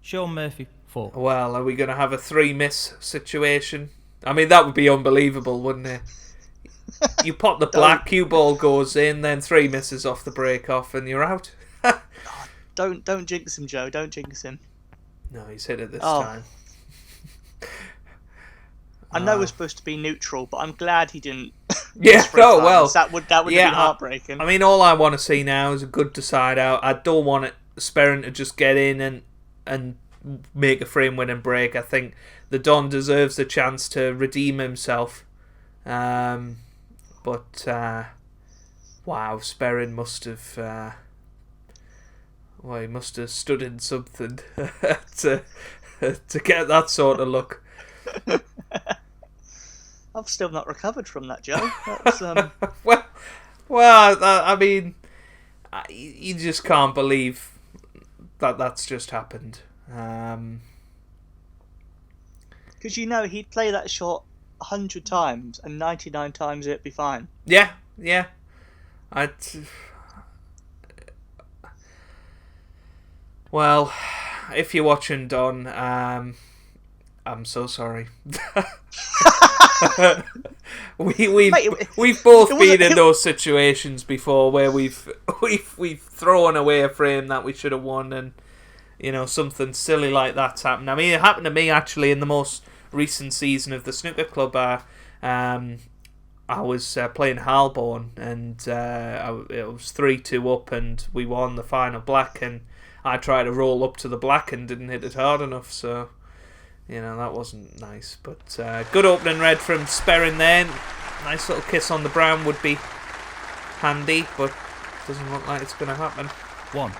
Sean Murphy, 4. Well, are we going to have a 3-miss situation? I mean, that would be unbelievable, wouldn't it? You pop the black, cue ball goes in, then 3 misses off the break off, and you're out. Don't jinx him, Joe. Don't jinx him. No, he's hit it this time. I know we're supposed to be neutral, but I'm glad he didn't. Yeah. Oh well. That would have been heartbreaking. I mean, all I want to see now is a good decide out. I don't want Sperrin to just get in and make a frame-winning break. I think the Don deserves a chance to redeem himself. But wow, Sperrin must have. Well, he must have stood in something to get that sort of look. I've still not recovered from that, Joe. That's, well, I mean, you just can't believe that that's just happened. Because he'd play that shot 100 times, and 99 times it'd be fine. Yeah. Well, if you're watching, Don, I'm so sorry. We've both been in those situations before where we've thrown away a frame that we should have won, and something silly like that's happened. I mean, it happened to me actually in the most recent season of the Snooker Club. I was playing Halborn, and it was 3-2 up, and we won the final black, and I tried to roll up to the black and didn't hit it hard enough, so that wasn't nice. But good opening red from Sperrin there. Nice little kiss on the brown would be handy, but doesn't look like it's going to happen. 1.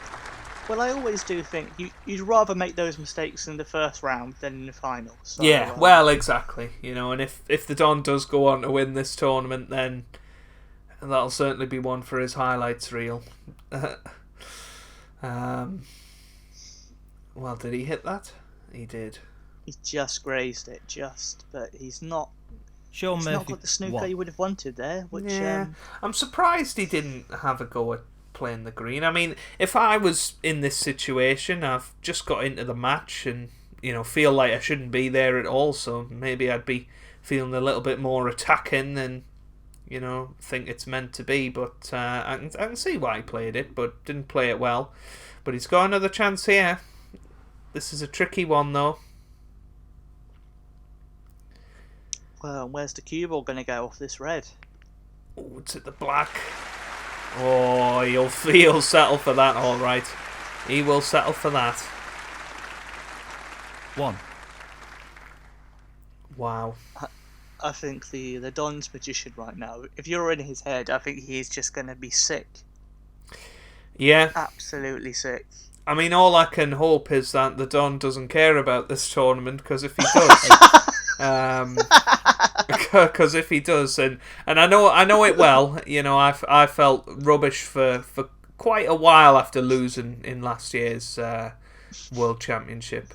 Well, I always do think you'd rather make those mistakes in the first round than in the final. So, yeah, well, exactly. And if the Don does go on to win this tournament, then that'll certainly be one for his highlights reel. Well, did he hit that? He did. He just grazed it, but he's not. Sean He's Murphy, not got the snooker 1. he would have wanted there. Which I'm surprised he didn't have a go at playing the green. I mean, if I was in this situation, I've just got into the match and feel like I shouldn't be there at all. So maybe I'd be feeling a little bit more attacking than think it's meant to be. But I can see why he played it, but didn't play it well. But he's got another chance here. This is a tricky one though. Well, where's the cue ball going to go off this red? Oh, it's at the black. Oh, he'll settle for that, all right. He will settle for that. 1. Wow. I think the Don's magician right now, if you're in his head, I think he's just going to be sick. Yeah. Absolutely sick. I mean, all I can hope is that the Don doesn't care about this tournament, because if he does... Because if he does, and I know it well, I felt rubbish for quite a while after losing in last year's World Championship.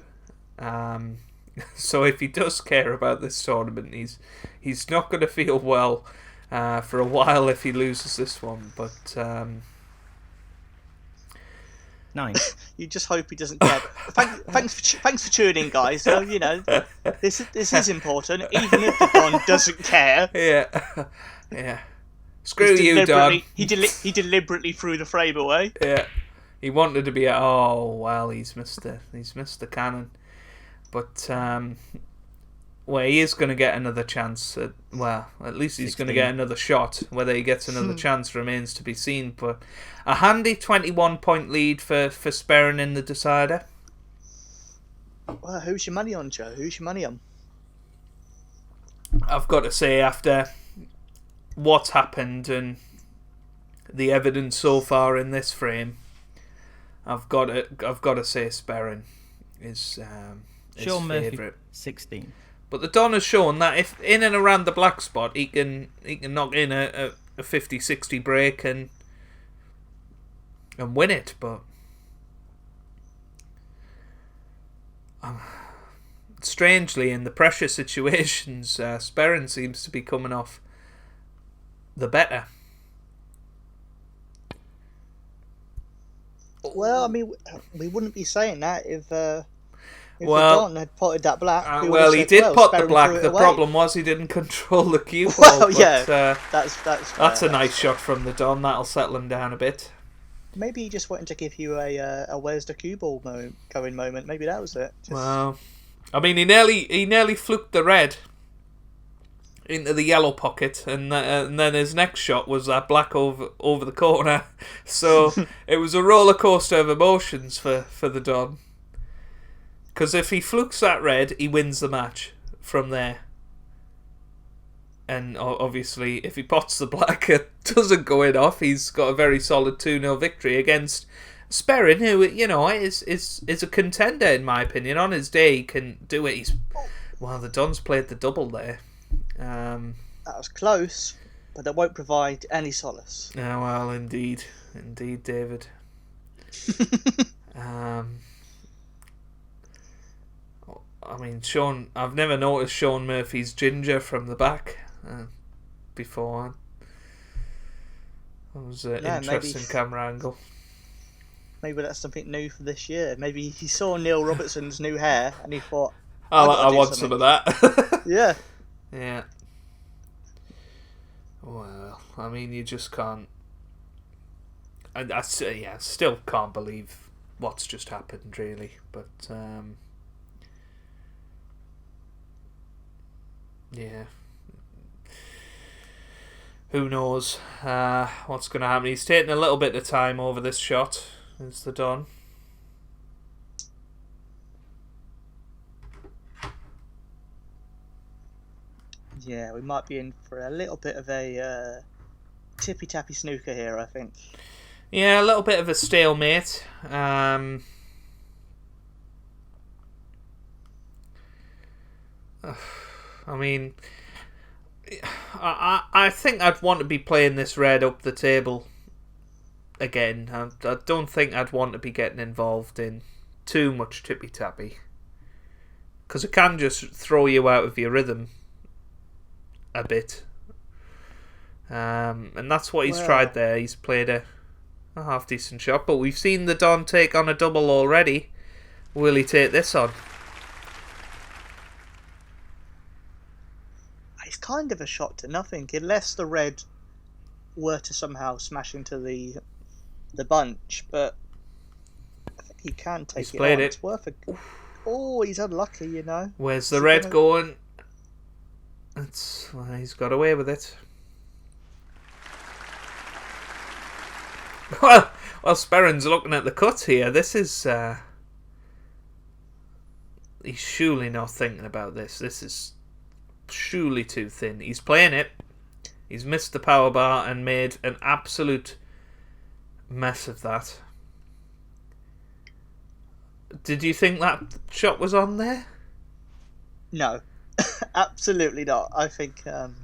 So if he does care about this tournament, he's not going to feel well for a while if he loses this one. But 9. You just hope he doesn't care. Thanks for tuning in, guys. So this is important, even if the Don doesn't care. Yeah. Screw you, Don. He deliberately threw the frame away. Yeah, he wanted to be. Oh well, he's missed the cannon. But well, he is going to get another chance. At least he's going to get another shot. Whether he gets another chance remains to be seen. But a handy 21-point lead for Sperrin in the decider. Well, who's your money on, Joe? Who's your money on? I've got to say, after what's happened and the evidence so far in this frame, I've got to say Sperrin is his Sean Murphy, favourite. 16. But the Don has shown that if in and around the black spot, he can knock in a 50-60 break and win it. But strangely, in the pressure situations, Sperrin seems to be coming off the better. Well, I mean, we wouldn't be saying that if Well, the Don had potted that black. We would well, have he said, did well, pot the Sperrin black. threw it The away. problem was he didn't control the cue ball. Well, but, yeah, that's that's a nice shot from the Don. That'll settle him down a bit. Maybe he just wanted to give you a where's the cue ball going moment. Maybe that was it. Well, I mean, he nearly fluked the red into the yellow pocket, and then his next shot was that black over the corner. So it was a roller coaster of emotions for the Don. Because if he flukes that red, he wins the match from there. And obviously, if he pots the black, it doesn't go in off. He's got a very solid 2-0 victory against Sperrin, who, is a contender, in my opinion. On his day, he can do it. The Don's played the double there. That was close, but that won't provide any solace. Yeah, well, indeed, David. I mean, I've never noticed Sean Murphy's ginger from the back before. That was an interesting camera angle. Maybe that's something new for this year. Maybe he saw Neil Robertson's new hair and he thought, I want some of that. Yeah. Yeah. Well, I mean, you just can't. I still can't believe what's just happened, really. But yeah, who knows what's going to happen? He's taking a little bit of time over this shot. Is the Don? Yeah, we might be in for a little bit of a tippy-tappy snooker here, I think. Yeah, a little bit of a stalemate. I mean, I think I'd want to be playing this red up the table again. I don't think I'd want to be getting involved in too much tippy-tappy, because it can just throw you out of your rhythm a bit. And that's what he's tried there. He's played a half decent shot, but we've seen the Don take on a double already. Will he take this on? It's kind of a shot to nothing, unless the red were to somehow smash into the bunch, but I think he can take He's it played on. it. It's worth a... Oh, he's unlucky, you know. Where's the red going? He's got away with it. Well, Sperrin's looking at the cut here. This is... he's surely not thinking about this. This is surely too thin. He's playing it. He's missed the power bar and made an absolute mess of that. Did you think that shot was on there? No, absolutely not. I think, in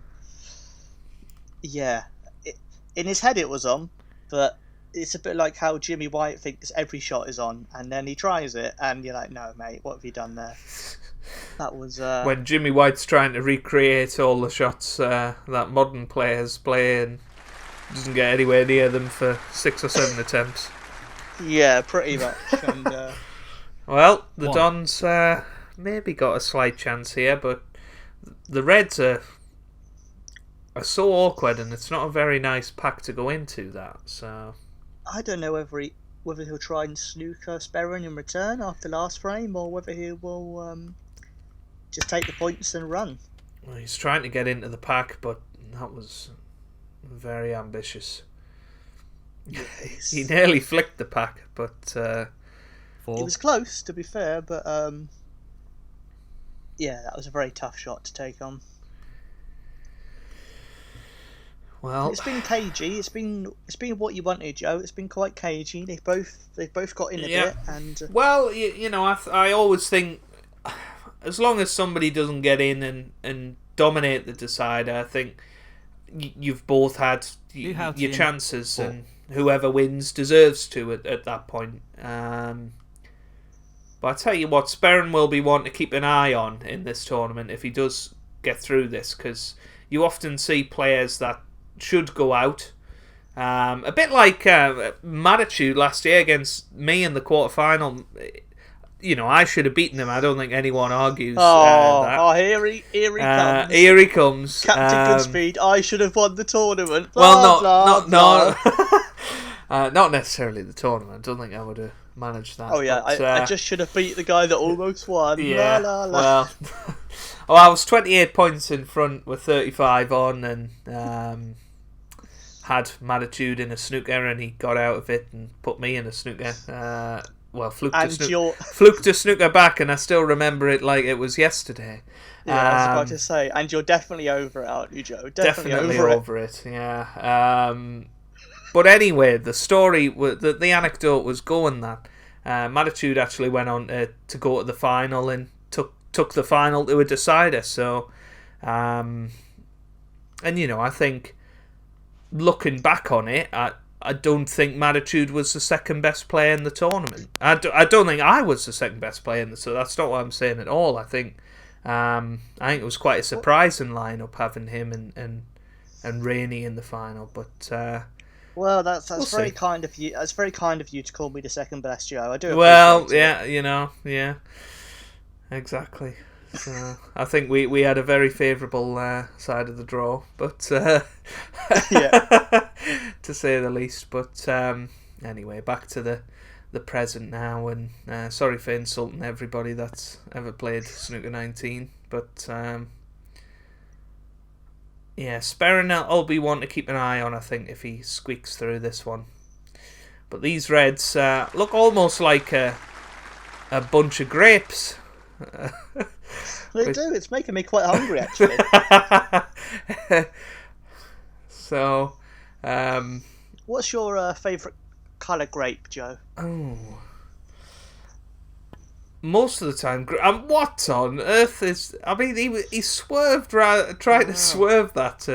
his head it was on, but it's a bit like how Jimmy White thinks every shot is on, and then he tries it, and you're like, no, mate, what have you done there? That was... when Jimmy White's trying to recreate all the shots that modern players play and doesn't get anywhere near them for 6 or 7 attempts. Yeah, pretty much. And, well, the Dons maybe got a slight chance here, but the Reds are so awkward, and it's not a very nice pack to go into that. So I don't know whether he'll try and snooker Sperrin in return after last frame, or whether he will just take the points and run. Well, he's trying to get into the pack, but that was very ambitious. Yes. He nearly flicked the pack, but it was close, to be fair, but that was a very tough shot to take on. Well, it's been cagey. It's been what you wanted, Joe. It's been quite cagey. They've both got in a bit, and well, I always think, as long as somebody doesn't get in and dominate the decider, I think you've both had your chances, and whoever wins deserves to at that point. But I tell you what, Sperrin will be one to keep an eye on in this tournament if he does get through this, because you often see players that should go out. A bit like Matitude last year against me in the quarterfinal. You know, I should have beaten him. I don't think anyone argues that. Oh, here he comes. Here he comes. Captain Goodspeed, I should have won the tournament. Well, Blah, blah. not necessarily the tournament. I don't think I would have managed that. Oh, yeah, but, I just should have beat the guy that almost won. Yeah, La, la, la. well... Oh, I was 28 points in front with 35 on, and had Matitude in a snooker, and he got out of it and put me in a snooker. Fluked a snooker back, and I still remember it like it was yesterday. Yeah, I was about to say, and you're definitely over it, aren't you, Joe? Definitely over it. Yeah. But anyway, the story, the anecdote was going that Matitude actually went on to go to the final and took the final to a decider. So, and you know, I think looking back on it, I don't think Matitude was the second best player in the tournament. I don't think I was the second best player in the tournament. That's not what I'm saying at all. I think it was quite a surprising lineup having him and Rainey in the final. But well, that's we'll very see. kind of you. That's very kind of you to call me the second best, Joe. I do. Well, appreciate yeah, it. you know, yeah, exactly. So I think we had a very favourable side of the draw, but Yeah. to say the least. But anyway, back to the present now, and sorry for insulting everybody that's ever played Snooker 19, but yeah, Sperrin will be one to keep an eye on, I think, if he squeaks through this one. But these reds look almost like a bunch of grapes. They do. It's making me quite hungry, actually. So, What's your favourite colour grape, Joe? oh, most of the time, what on earth is? I mean, he swerved, tried to swerve that.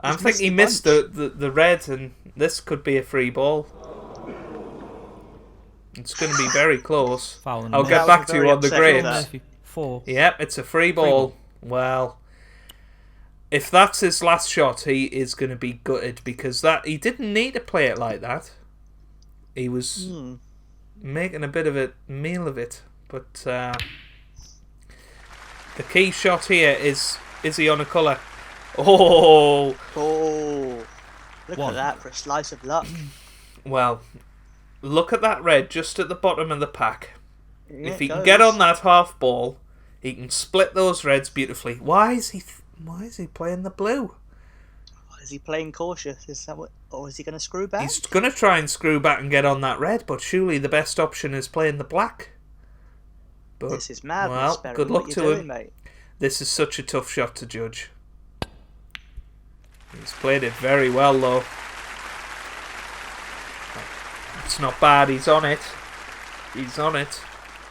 I think he missed the red, and this could be a free ball. It's going to be very close. Foul and I'll miss. get back to you Very on the upsetting, grapes. that. Murphy, 4. Yep, it's a free ball. Well, if that's his last shot, he is going to be gutted, because he didn't need to play it like that. He was making a bit of a meal of it. But the key shot here is he on a colour? Oh, Look One. at that for a slice of luck. well, look at that red just at the bottom of the pack. Yeah, If he it can goes. get on that half ball, he can split those reds beautifully. Why is he playing the blue? Is he playing cautious? Or is he going to screw back? He's going to try and screw back and get on that red, but surely the best option is playing the black. But, This is madness, well, Sperrin. good What luck you to doing, him. mate? This is such a tough shot to judge. He's played it very well, though. It's not bad. He's on it. He's on it.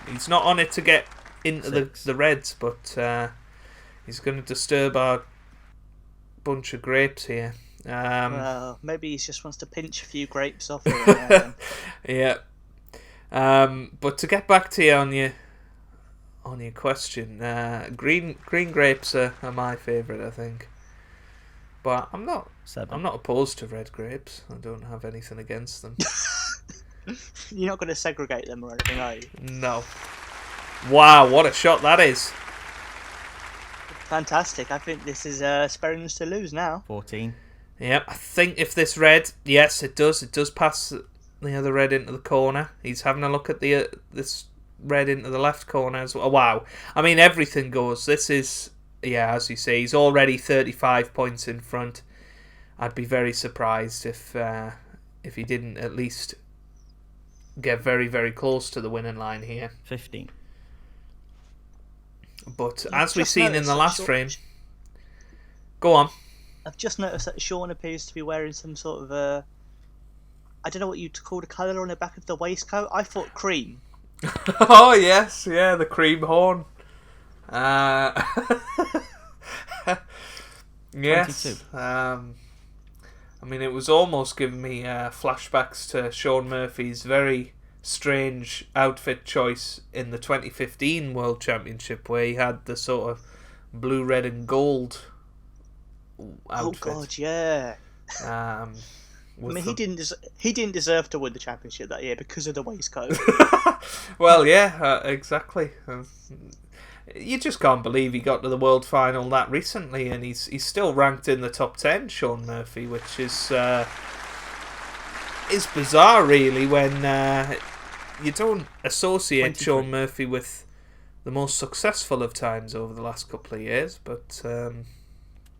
He's not on it to get into the reds, but he's going to disturb our bunch of grapes here. Well, maybe he just wants to pinch a few grapes off here and there, then. Yeah. But to get back to you on your question, green grapes are my favourite, I think. But I'm not 7. opposed to red grapes. I don't have anything against them. You're not going to segregate them or anything, are you? No. Wow, what a shot that is. Fantastic. I think this is Sperrin's to lose now. 14. Yep, I think if this red, yes, it does pass the other red into the corner. He's having a look at this red into the left corner as well. Wow. I mean, everything goes. This is, yeah, as you say, he's already 35 points in front. I'd be very surprised if he didn't at least get very, very close to the winning line here. 15. But I've as we've just seen in noticed the that last Sean- frame, go on. I've just noticed that Sean appears to be wearing some sort of I don't know what you'd call the colour on the back of the waistcoat. I thought cream. Oh yes, yeah, the cream horn. Yes. 22. I mean, it was almost giving me flashbacks to Sean Murphy's very, strange outfit choice in the 2015 World Championship where he had the sort of blue, red and gold outfit. Oh God, yeah. I mean, he didn't deserve to win the championship that year because of the waistcoat. Well, yeah, exactly. You just can't believe he got to the world final that recently, and he's still ranked in the top 10, Shaun Murphy, which is bizarre, really, when you don't associate 23. Shaun Murphy with the most successful of times over the last couple of years. But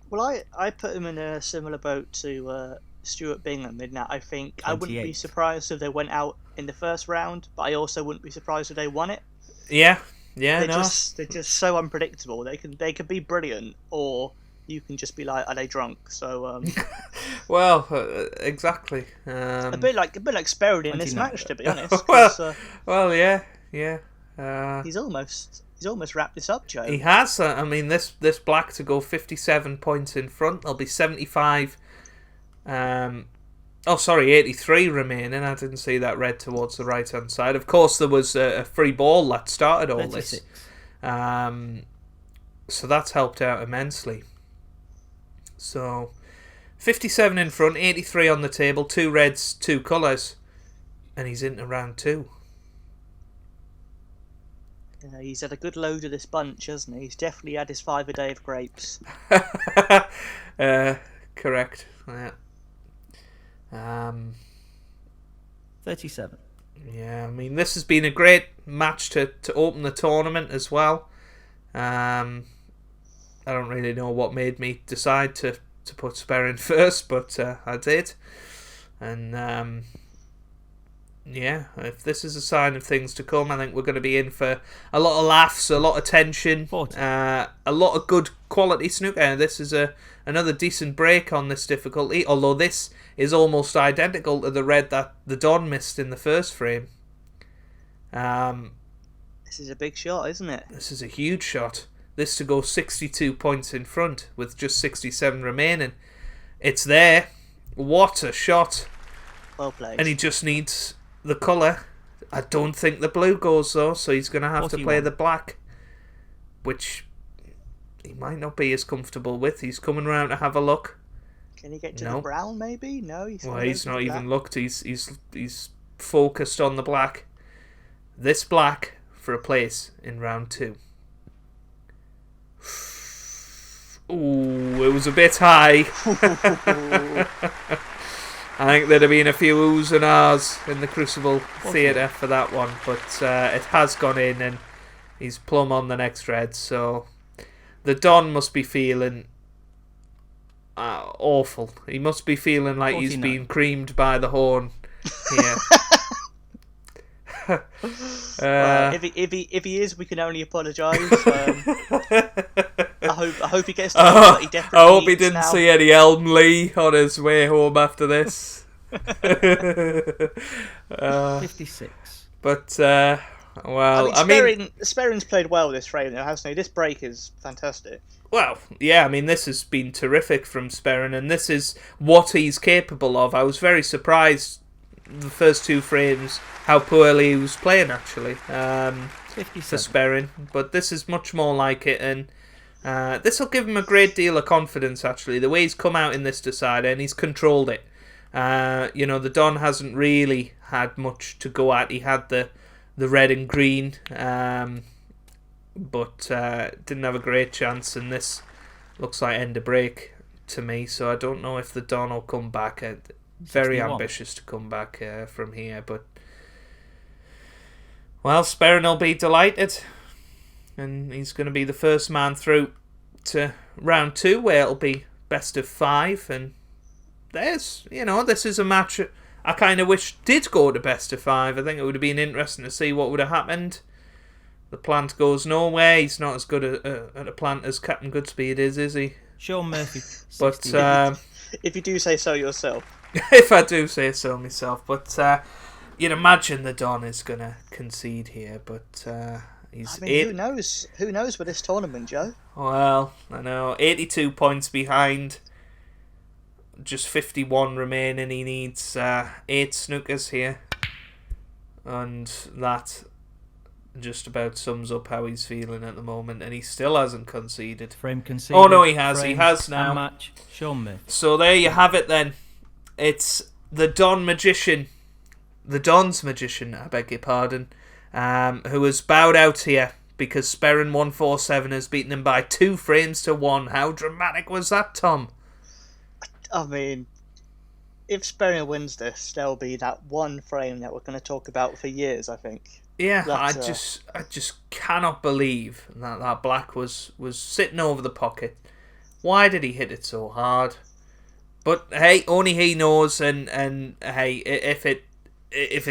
Well, I put him in a similar boat to Stuart Bingham in that I think I wouldn't be 28. surprised if they went out in the first round, but I also wouldn't be surprised if they won it. yeah, They're no. just so unpredictable. They can be brilliant, or you can just be like, are they drunk? So Well, exactly. a bit like Sperrin in this 29. match, to be honest. Well, 'Cause, well, yeah. he's almost wrapped this up, Joe. He has. I mean, this black to go 57 points in front. There'll be 75. 83 remaining. I didn't see that red towards the right hand side. Of course, there was a free ball that started all 36. this. So that's helped out immensely. So 57 in front, 83 on the table, 2 reds, 2 colours, and he's into round 2. He's had a good load of this bunch, hasn't he? He's definitely had his 5 a day of grapes. Correct. Yeah. 37. Yeah, I mean, this has been a great match to open the tournament as well. I don't really know what made me decide to put Sperrin first, but I did. And yeah, if this is a sign of things to come, I think we're going to be in for a lot of laughs, a lot of tension, 40. a lot of good quality snooker. This is another decent break on this difficulty, although this is almost identical to the red that the Don missed in the first frame. This is a big shot, isn't it? This is a huge shot. This to go 62 points in front with just 67 remaining. It's there. What a shot. Well played. And he just needs the colour. I don't think the blue goes though, so he's going to have to play 41. the black, which he might not be as comfortable with. He's coming round to have a look. Can he get to No. the brown, maybe? No, he's Not even looked. He's focused on the black. This black for a place in round 2. Ooh, it was a bit high. I think there'd have been a few oohs and ahs in the Crucible Theatre for that one, but it has gone in and he's plumb on the next red, so the Don must be feeling awful. He must be feeling like 49. he's been creamed by the horn here. If he is, we can only apologise. I hope he gets to what he definitely I hope he needs didn't now. see any Elm Lee on his way home after this. 56. But well, I mean, Sperrin's played well this frame, though, hasn't he? This break is fantastic. well, yeah, I mean, this has been terrific from Sperrin, and this is what he's capable of. I was very surprised the first 2 frames how poorly he was playing, actually, for 57. Sperrin, but this is much more like it, and this will give him a great deal of confidence, actually, the way he's come out in this decider, and he's controlled it. The Don hasn't really had much to go at. He had the red and green, but didn't have a great chance, and this looks like end of break to me, so I don't know if the Don will come back. Very 61. ambitious to come back from here, but well, Sperrin will be delighted, and he's going to be the first man through to round 2, where it'll be best of 5, and this is a match I kind of wish did go to best of 5. I think it would have been interesting to see what would have happened. The plant goes nowhere. He's not as good at a plant as Captain Goodspeed is he? Shaun Murphy. But 60. If you do say so yourself. if I do say so myself, but you'd imagine the Don is going to concede here, but he's who knows? Who knows with this tournament, Joe? Well, I know, 82 points behind, just 51 remaining. He needs 8 snookers here. and that just about sums up how he's feeling at the moment, and he still hasn't conceded. Frame conceded. Oh no, he has. Frame He has now. and match. Sean Murphy. So there you have it then. It's the TheDonsMagician, I beg your pardon, who has bowed out here because Sperrin147 has beaten him by 2 frames to 1. How dramatic was that, Tom? I mean, if Sperrin wins this, there'll be that one frame that we're going to talk about for years, I think. Yeah, That's, I just cannot believe that black was sitting over the pocket. Why did he hit it so hard? But hey, only he knows. And hey, if it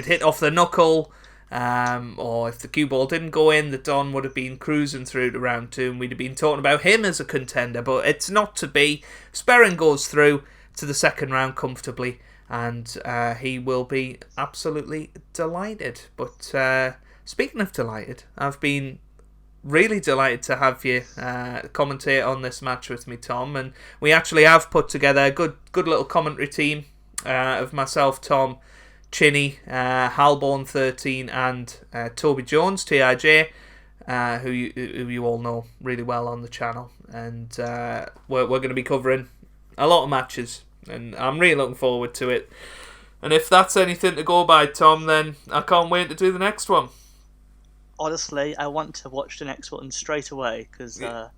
hit off the knuckle, or if the cue ball didn't go in, the Don would have been cruising through to round 2, and we'd have been talking about him as a contender. But it's not to be. Sperrin goes through to the second round comfortably, and he will be absolutely delighted. But speaking of delighted, I've been really delighted to have you commentate on this match with me, Tom, and we actually have put together a good little commentary team of myself, Tom, Chinny, Halborn13 and Toby Jones, TIJ, who you all know really well on the channel, and we're going to be covering a lot of matches, and I'm really looking forward to it. And if that's anything to go by, Tom, then I can't wait to do the next one. Honestly, I want to watch the next one straight away because I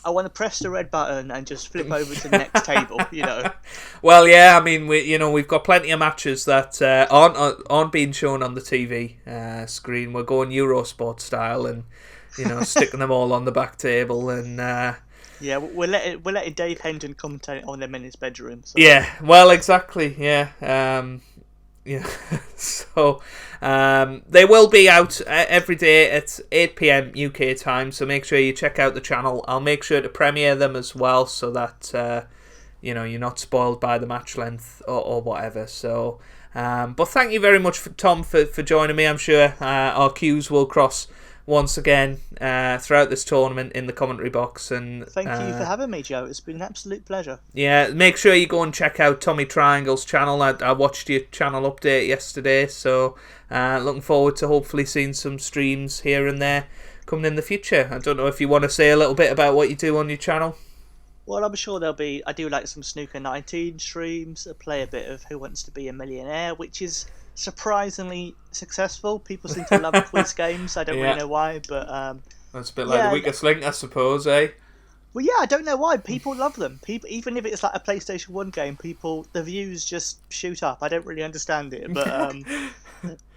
want to press the red button and just flip over to the next table. Well, yeah, I mean, we've got plenty of matches that aren't being shown on the TV screen. We're going Eurosport style, and sticking them all on the back table, and yeah, we're letting Dave Hendon commentate on them in his bedroom. So. Yeah, well, exactly. Yeah. Yeah, so they will be out every day at 8 PM UK time, so make sure you check out the channel. I'll make sure to premiere them as well, so that you're not spoiled by the match length or whatever. So, but thank you very much, Tom, for joining me. I'm sure our Q's will cross once again throughout this tournament in the commentary box. And thank you for having me, Joe. It's been an absolute pleasure. Yeah, make sure you go and check out Tommy Triangle's channel. I watched your channel update yesterday, so looking forward to hopefully seeing some streams here and there coming in the future. I don't know if you want to say a little bit about what you do on your channel. Well, I'm sure there'll be. I do like some Snooker 19 streams. I play a bit of Who Wants to Be a Millionaire, which is surprisingly successful. People seem to love quiz games. I don't really know why, but that's a bit like the weakest link, I suppose, eh? Well, yeah, I don't know why. People love them. People, even if it's like a PlayStation 1 game, the views just shoot up. I don't really understand it, but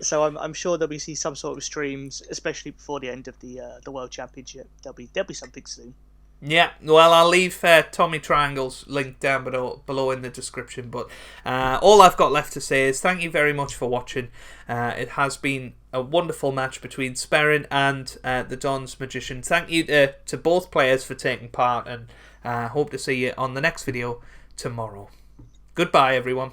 so I'm sure there'll be some sort of streams, especially before the end of the World Championship. There'll be something soon. Yeah, well, I'll leave Tommy Triangle's link down below in the description, but all I've got left to say is thank you very much for watching. It has been a wonderful match between Sperrin and the TheDonsMagician. Thank you to both players for taking part, and hope to see you on the next video tomorrow. Goodbye, everyone.